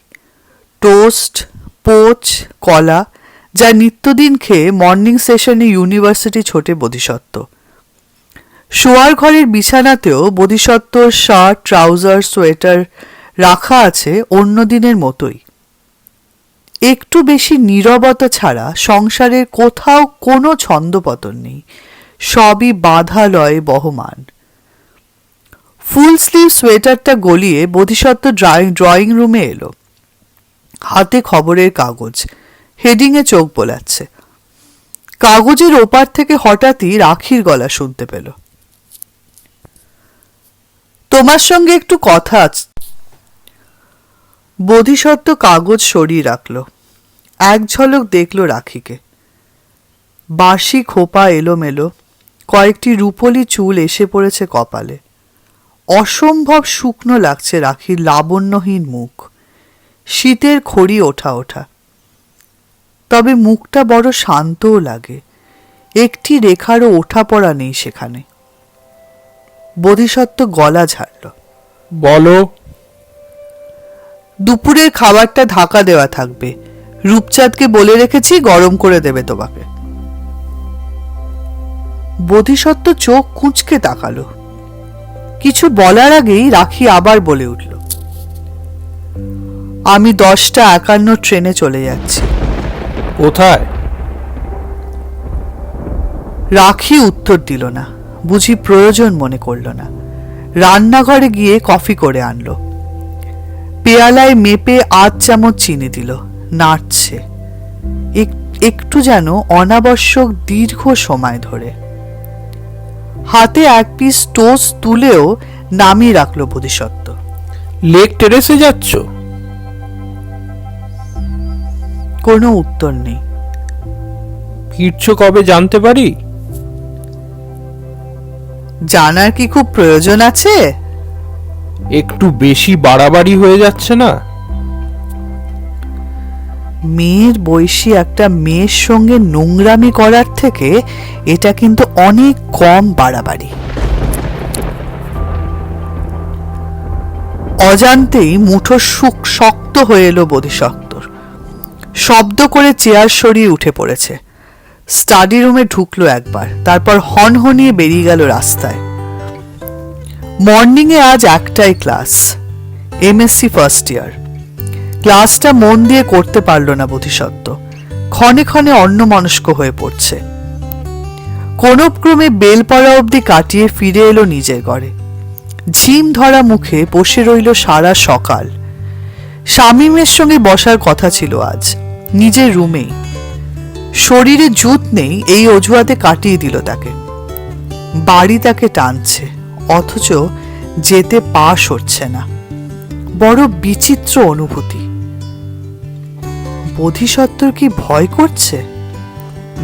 টোস্ট, পোচ, কলা, যা নিত্যদিন খেয়ে মর্নিং সেশনে ইউনিভার্সিটি ছোটে বোধিসত্ত্ব। শোয়ার ঘরের বিছানাতেও বোধিসত্ত্বর শার্ট, ট্রাউজার, সোয়েটার রাখা আছে অন্য দিনের মতোই। একটু বেশি নীরবতা ছাড়া সংসারের কোথাও কোনো ছন্দপতন নেই, সবই বাঁধা লয়ে বহমান। ফুল স্লিভ সোয়েটারটা গলিয়ে বোধিসত্ত্ব ড্রয়িং রুমে এলো। হাতে খবরের কাগজ, হেডিংয়ে চোখ বোলাচ্ছে। কাগজের ওপার থেকে হঠাৎই রাখির গলা শুনতে পেল, তোমার সঙ্গে একটু কথা আছে। বোধিসত্ত্ব কাগজ সরিয়ে রাখল। এক ঝলক দেখল রাখিকে। বাঁশি খোপা এলোমেলো, কয়েকটি রূপলি চুল এসে পড়েছে কপালে। অসম্ভব শুকনো লাগছে রাখির লাবণ্যহীন মুখ, শীতের খড়ি ওঠা ওঠা। তবে মুখটা বড় শান্তও লাগে, একটি রেখারও ওঠা পড়া নেই সেখানে। বোধিসত্ত্ব গলা ঝাড়ল, বলো। দুপুরের খাবারটা ঢাকা দেওয়া থাকবে, রূপচাঁদকে বলে রেখেছি গরম করে দেবে তোমাকে। বোধিসত্ত্ব চোখ কুঁচকে তাকালো। কিছু বলার আগেই রাখি আবার বলে উঠল, আমি 10টা 51 ট্রেনে চলে যাচ্ছি। কোথায়? রাখি উত্তর দিল না, বুঝি প্রয়োজন মনে করল না। রান্নাঘরে গিয়ে কফি করে আনলো। পেয়ালায় মেপে 8 চামচ চিনি দিল। নাড়ছে একটু, যেন অনাবশ্যক দীর্ঘ সময় ধরে। হাতে 1 পিস টোস্ট তুলেও নামিয়ে রাখলো বোধিসত্ত্ব। লেক টেরেসে যাচ্ছ? কোনো উত্তর নেই। ফিরছো কবে জানতে পারি? জানার কি খুব প্রয়োজন আছে? একটু বেশি বাড়াবাড়ি হয়ে যাচ্ছে না? মেয়ের বয়সী একটা মেয়ের সঙ্গে নোংরামি করার থেকে এটা কিন্তু অনেক কম বাড়াবাড়ি। অজান্তেই মুঠো সুখ শক্ত হয়ে এলো বোধিসত্ত্বর। শব্দ করে চেয়ার সরিয়ে উঠে পড়েছে। স্টাডি রুমে ঢুকলো একবার, তারপর হনহনিয়ে বেরিয়ে গেল রাস্তায়। মর্নিংয়ে আজ একটাই ক্লাস, এমএসসি ফার্স্ট ইয়ার। ক্লাসটা মন দিয়ে করতে পারল না বোধিসত্ত্ব। ক্ষণে ক্ষণে অন্যমনস্ক হয়ে পড়ছে। কোনক্রমে বেল পড়া অবধি কাটিয়ে ফিরে এলো নিজের ঘরে। ঝিম ধরা মুখে বসে রইল সারা সকাল। শামীমের সঙ্গে বসার কথা ছিল আজ, নিজের রুমেই। শরীরে জুত নেই এই অজুহাতে কাটিয়ে দিল তাকে। বাড়ি তাকে টানছে, অথচ যেতে পা সরছে না। বড় বিচিত্র অনুভূতি। বোধিসত্ত্বর কি ভয় করছে?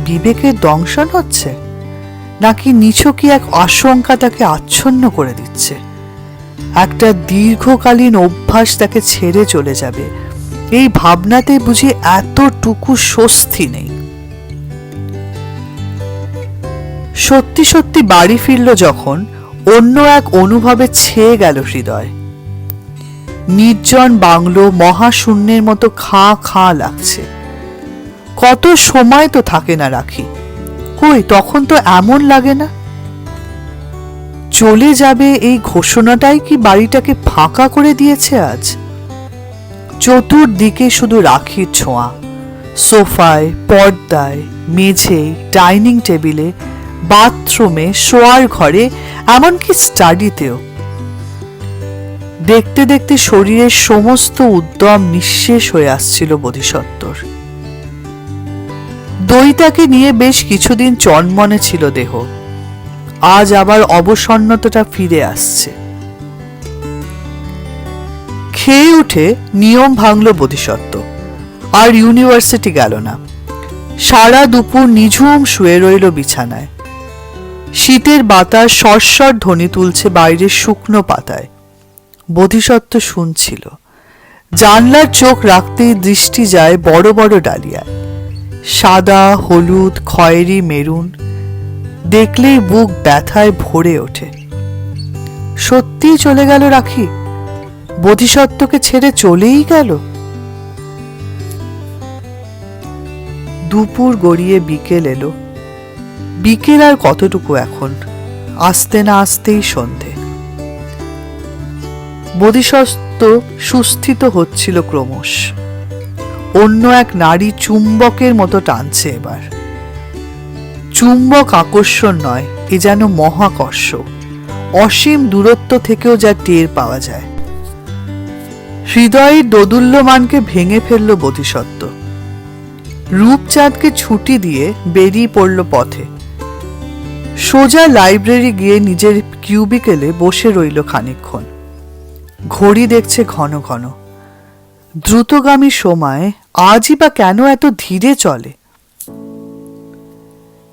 বিবেকের দংশন হচ্ছে? নাকি নিছকই এক আশঙ্কা তাকে আচ্ছন্ন করে দিচ্ছে? একটা দীর্ঘকালীন অভ্যাস তাকে ছেড়ে চলে যাবে, এই ভাবনাতে বুঝি এতটুকু স্বস্তি নেই। সত্যি সত্যি বাড়ি ফিরল যখন, অন্য এক অনুভবে ছেয়ে গেল হৃদয়। নির্জন বাংলো মহাশূন্যের মতো খাঁ খাঁ লাগছে। কত সময় তো থাকে না রাখি, কই তখন তো এমন লাগে না। চলে যাবে এই ঘোষণাটাই কি বাড়িটাকে ফাঁকা করে দিয়েছে আজ? চতুর্দিকে শুধু রাখির ছোঁয়া। সোফায়, পর্দায়, মেঝে, ডাইনিং টেবিলে, বাথরুমে, শোয়ার ঘরে, এমনকি স্টাডিতেও। দেখতে দেখতে শরীরের সমস্ত উদ্যম নিঃশেষ হয়ে আসছিল বোধিসত্ত্বর। দইটাকে নিয়ে বেশ কিছুদিন চনমনে ছিল দেহ। আজ আবার অবসন্নতাটা ফিরে আসছে। খেয়ে উঠে নিয়ম ভাঙল বোধিসত্ত্ব, আর ইউনিভার্সিটি গেল না। সারা দুপুর নিঝুম শুয়ে রইল বিছানায়। শীতের বাতাস সরসর ধ্বনি তুলছে বাইরের শুকনো পাতায়। বোধিসত্ত্ব শুনছিল। জানলার চোখ রাখতেই দৃষ্টি যায় বড় বড় ডালিয়ায়। সাদা, হলুদ, খয়েরি, মেরুন। দেখলেই বুক ব্যথায় ভরে ওঠে। সত্যিই চলে গেল রাখি? বোধিসত্ত্বকে ছেড়ে চলেই গেল? দুপুর গড়িয়ে বিকেল এলো। বিকেল আর কতটুকু এখন? আসতে না আসতেই সন্ধে। বোধিসত্ত্ব সুস্থিত হচ্ছিল ক্রমশ। অন্য এক নারী চুম্বকের মতো টানছে এবার। চুম্বক আকর্ষণ নয়, এ যেন মহাকর্ষ। অসীম দূরত্ব থেকেও যা টের পাওয়া যায়। হৃদয়ের দোদুল্যমানকে ভেঙে ফেলল বোধিসত্ত্ব। রূপচাঁদকে ছুটি দিয়ে বেরিয়ে পড়ল পথে। সোজা লাইব্রেরি গিয়ে নিজের কিউবিকেলে বসে রইল খানিকক্ষণ। ঘড়ি দেখছে ঘন ঘন। দ্রুতগামী সময় আজই বা কেন এত ধীরে চলে?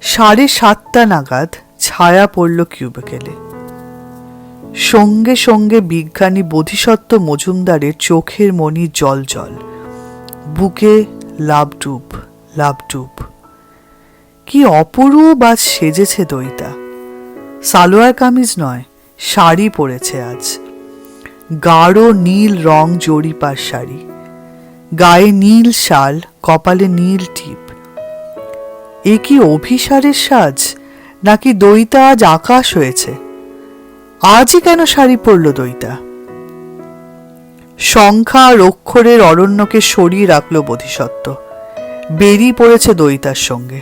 7:30 নাগাদ ছায়া পড়ল কিউবিকেলে। সঙ্গে সঙ্গে বিজ্ঞানী বোধিসত্ত্ব মজুমদারের চোখের মণি জল জল। বুকে লাবডুব লাবডুব। কি অপরূপ আজ সেজেছে দইতা। সালোয়ার কামিজ নয়, শাড়ি পরেছে আজ। গাঢ় নীল রং জরিপার শাড়ি, গায়ে নীল শাল, কপালে নীল টিপ। এ কি অভিসারের সাজ, নাকি দইতা আজ আকাশ হয়েছে? আজই কেন শাড়ি পরল দইতা? সংখ্যা আর অক্ষরের অরণ্যকে সরিয়ে রাখল বোধিসত্ত্ব। বেরিয়ে পড়েছে দইতার সঙ্গে।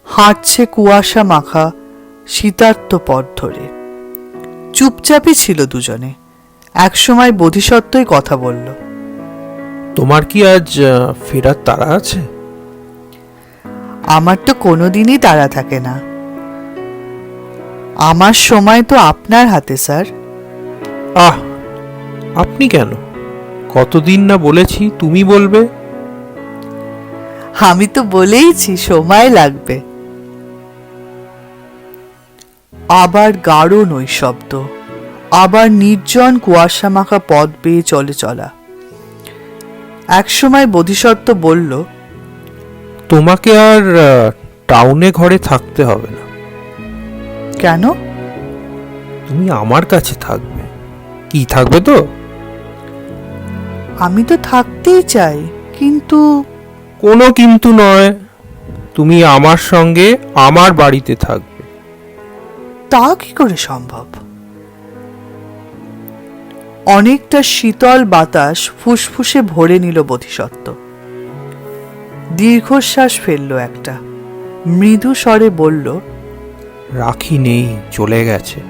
হাঁটছে কুয়াশা মাখা শীতার্ত পথ ধরে। চুপচাপই ছিল দুজনে। একসময় বোধিসত্ত্বই কথা বলল। তোমার কি আজ ফেরার তাড়া আছে? আমার তো কোনোদিনই তাড়া থাকে না। আমার সময় তো আপনার হাতে, স্যার। আহ, আপনি কেন? কতদিন না বলেছি তুমি বলবে। আমি তো বলেইছি সময় লাগবে। আবার গাঢ় নৈশব্দ, আবার নির্জন কুয়াশা মাখা পথ বেয়ে চলে চলা। একসময় বোধিসত্ত্ব বলল, তোমাকে আর টাউনে ঘরে থাকতে হবে না। কেন? তুমি আমার কাছে থাকবে। কি থাকবে তো? আমি তো থাকতেই চাই, কিন্তু কোনো কিন্তু নয়, তুমি আমার সঙ্গে আমার বাড়িতে থাকবে। তা কি করে সম্ভব? অনেকটা শীতল বাতাস ফুসফুসে ভরে নিল বোধিসত্ত্ব। দীর্ঘশ্বাস ফেলল একটা, মৃদু স্বরে বলল, রাখি নেই, চলে গেছে।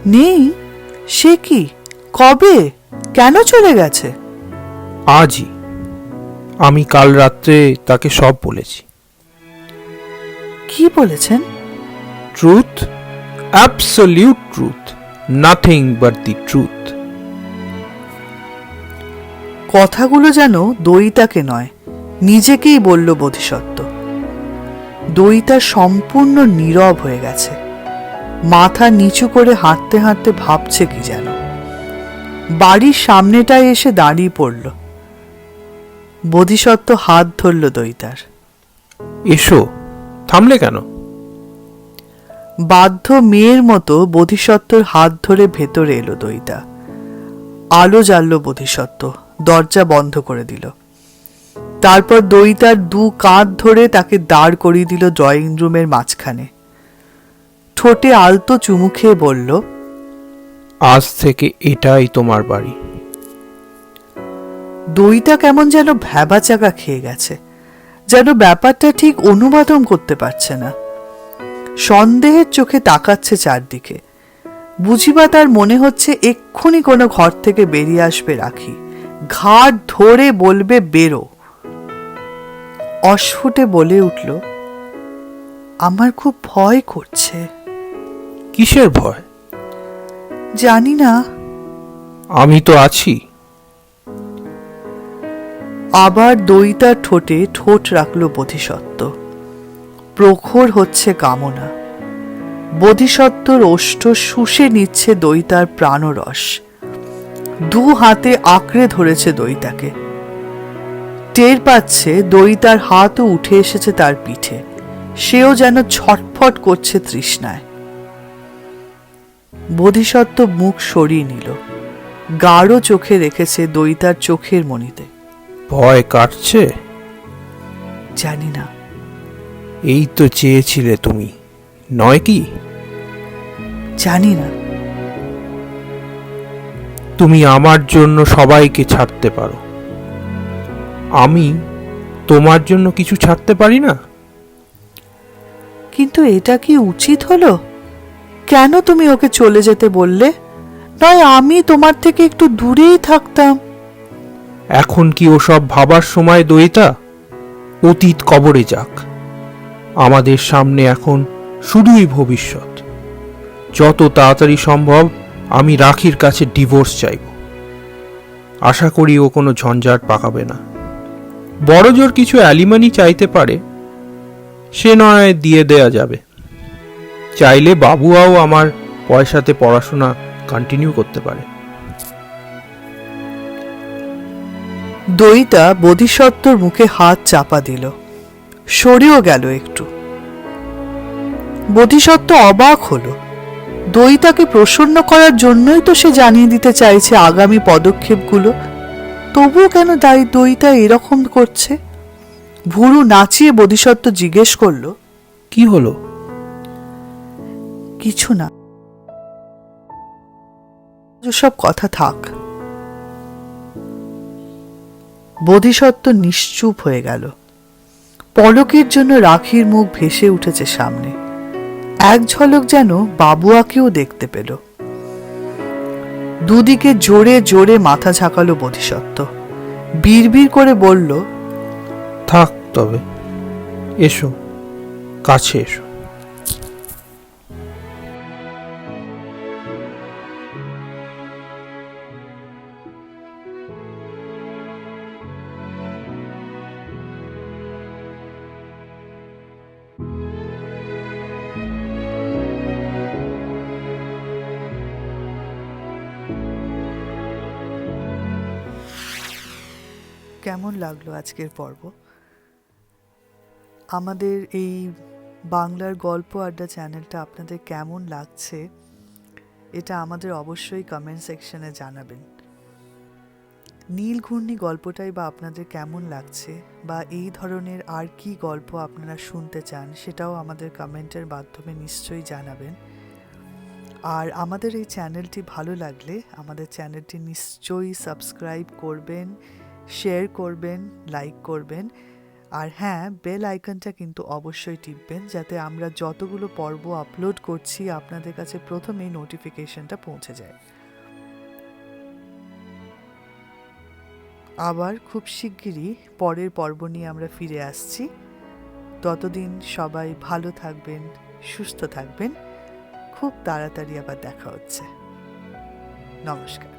নেই? সে কি? কবে? কেন চলে গেছে? আজই। আমি কাল রাত্রে তাকে সব বলেছি। কি বলেছেন? Truth, absolute truth, nothing but the truth. কথাগুলো যেন দইতাকে নয়, নিজেকেই বলল বোধিসত্ত্ব। দইতা সম্পূর্ণ নীরব হয়ে গেছে। মাথা নিচু করে হাঁটতে হাঁটতে ভাবছে কি যেন। বাড়ির সামনেটায় এসে দাঁড়িয়ে পড়ল। বোধিসত্ত্ব হাত ধরল দইতার। এসো। থামলে কেন? বাধ্য মেয়ের মতো বোধিসত্ত্বর হাত ধরে ভেতরে এলো দইতা। আলো জ্বালল বোধিসত্ত্ব, দরজা বন্ধ করে দিল। তারপর দইতার দু কাঁধ ধরে তাকে দাঁড় করিয়ে দিল ড্রয়িং রুমের মাঝখানে। ঠোঁটে আলতো চুমু খেয়ে বলল, আজ থেকে এটাই তোমার বাড়ি। দইটা কেমন যেন ভ্যাবাচাকা খেয়ে গেছে, যেন ব্যাপারটা ঠিক অনুবাদন করতে পারছে না। সন্দেহের চোখে তাকাচ্ছে চারদিকে। বুঝিবা তার মনে হচ্ছে এক্ষুনি কোনো ঘর থেকে বেরিয়ে আসবে রাখি, ঘাট ধরে বলবে বেরো। অস্ফুটে বলে উঠল, আমার খুব ভয় করছে। কিসের ভয়? জানি না। আমি তো আছি। আবার দইতার ঠোঁটে ঠোঁট রাখল বোধিসত্ত্ব। প্রখর হচ্ছে কামনা। বোধিসত্ত্বর ওষ্ঠ শুষে নিচ্ছে দইতার প্রাণরস। দু হাতে আঁকড়ে ধরেছে দইতাকে। টের পাচ্ছে দইতার হাতও উঠে এসেছে তার পিঠে। সেও যেন ছটফট করছে তৃষ্ণায়। বোধিসত্ত্ব মুখ সরিয়ে নিল, গাঢ় চোখে রেখেছে দইতার চোখের মণিতে। ভয় কাটছে? জানি না। এই তো চেয়েছিলে তুমি, নয় কি? জানি না। তুমি আমার জন্য সবাইকে ছাড়তে পারো, আমি তোমার জন্য কিছু ছাড়তে পারি না। কিন্তু এটা কি উচিত হলো? কেন তুমি ওকে চলে যেতে বললে? নয় আমি তোমার থেকে একটু দূরেই থাকতাম। এখন কি ওসব ভাবার সময় দইতা? অতীত কবরে যাক। আমাদের সামনে এখন শুধুই ভবিষ্যৎ। যত তাড়াতাড়ি সম্ভব আমি রাখির কাছে ডিভোর্স চাইব। আশা করি ও কোনো ঝঞ্ঝাট পাকাবে না। বড় জোর কিছু অ্যালিমানি চাইতে পারে, সে নয় দিয়ে দেয়া যাবে। চাইলে বাবুয়াও আমার পয়সাতে পড়াশোনা কন্টিনিউ করতে পারে। দইতা বোধিসত্ত্বর মুখে হাত চাপা দিল, সরেও গেল একটু। বোধিসত্ত্ব অবাক হলো। দইতাকে প্রসন্ন করার জন্যই তো সে জানিয়ে দিতে চাইছে আগামী পদক্ষেপগুলো। তবুও কেন দইতা এরকম করছে? ভুরু নাচিয়ে বোধিসত্ত্ব জিজ্ঞেস করল, কি হলো? কিছু না, সব কথা থাক। বোধিসত্ত্ব নিশ্চুপ হয়ে গেল। পলকের জন্য রাখির মুখ ভেসে উঠেছে সামনে। এক ঝলক যেন বাবুয়াকেও দেখতে পেল। দুদিকে জোরে জোরে মাথা ঝাঁকালো বোধিসত্ত্ব। বিড়বিড় করে বলল, থাক তবে, এসো, কাছে এসো। কেমন লাগলো আজকের পর্ব? আমাদের এই বাংলার গল্প আড্ডা চ্যানেলটা আপনাদের কেমন লাগছে এটা আমাদের অবশ্যই কমেন্ট সেকশনে জানাবেন। নীল ঘূর্ণি গল্পটাই বা আপনাদের কেমন লাগছে, বা এই ধরনের আর কি গল্প আপনারা শুনতে চান সেটাও আমাদের কমেন্টের মাধ্যমে নিশ্চয়ই জানাবেন। আর আমাদের এই চ্যানেলটি ভালো লাগলে আমাদের চ্যানেলটি নিশ্চয়ই সাবস্ক্রাইব করবেন, শেয়ার করবেন, লাইক করবেন। আর হ্যাঁ, বেল আইকনটা কিন্তু অবশ্যই টিপবেন, যাতে আমরা যতগুলো পর্ব আপলোড করছি আপনাদের কাছে প্রথমেই নোটিফিকেশনটা পৌঁছে যায়। আবার খুব শিগগিরই পরের পর্ব নিয়ে আমরা ফিরে আসছি। ততদিন সবাই ভালো থাকবেন, সুস্থ থাকবেন। খুব তাড়াতাড়ি আবার দেখা হচ্ছে। নমস্কার।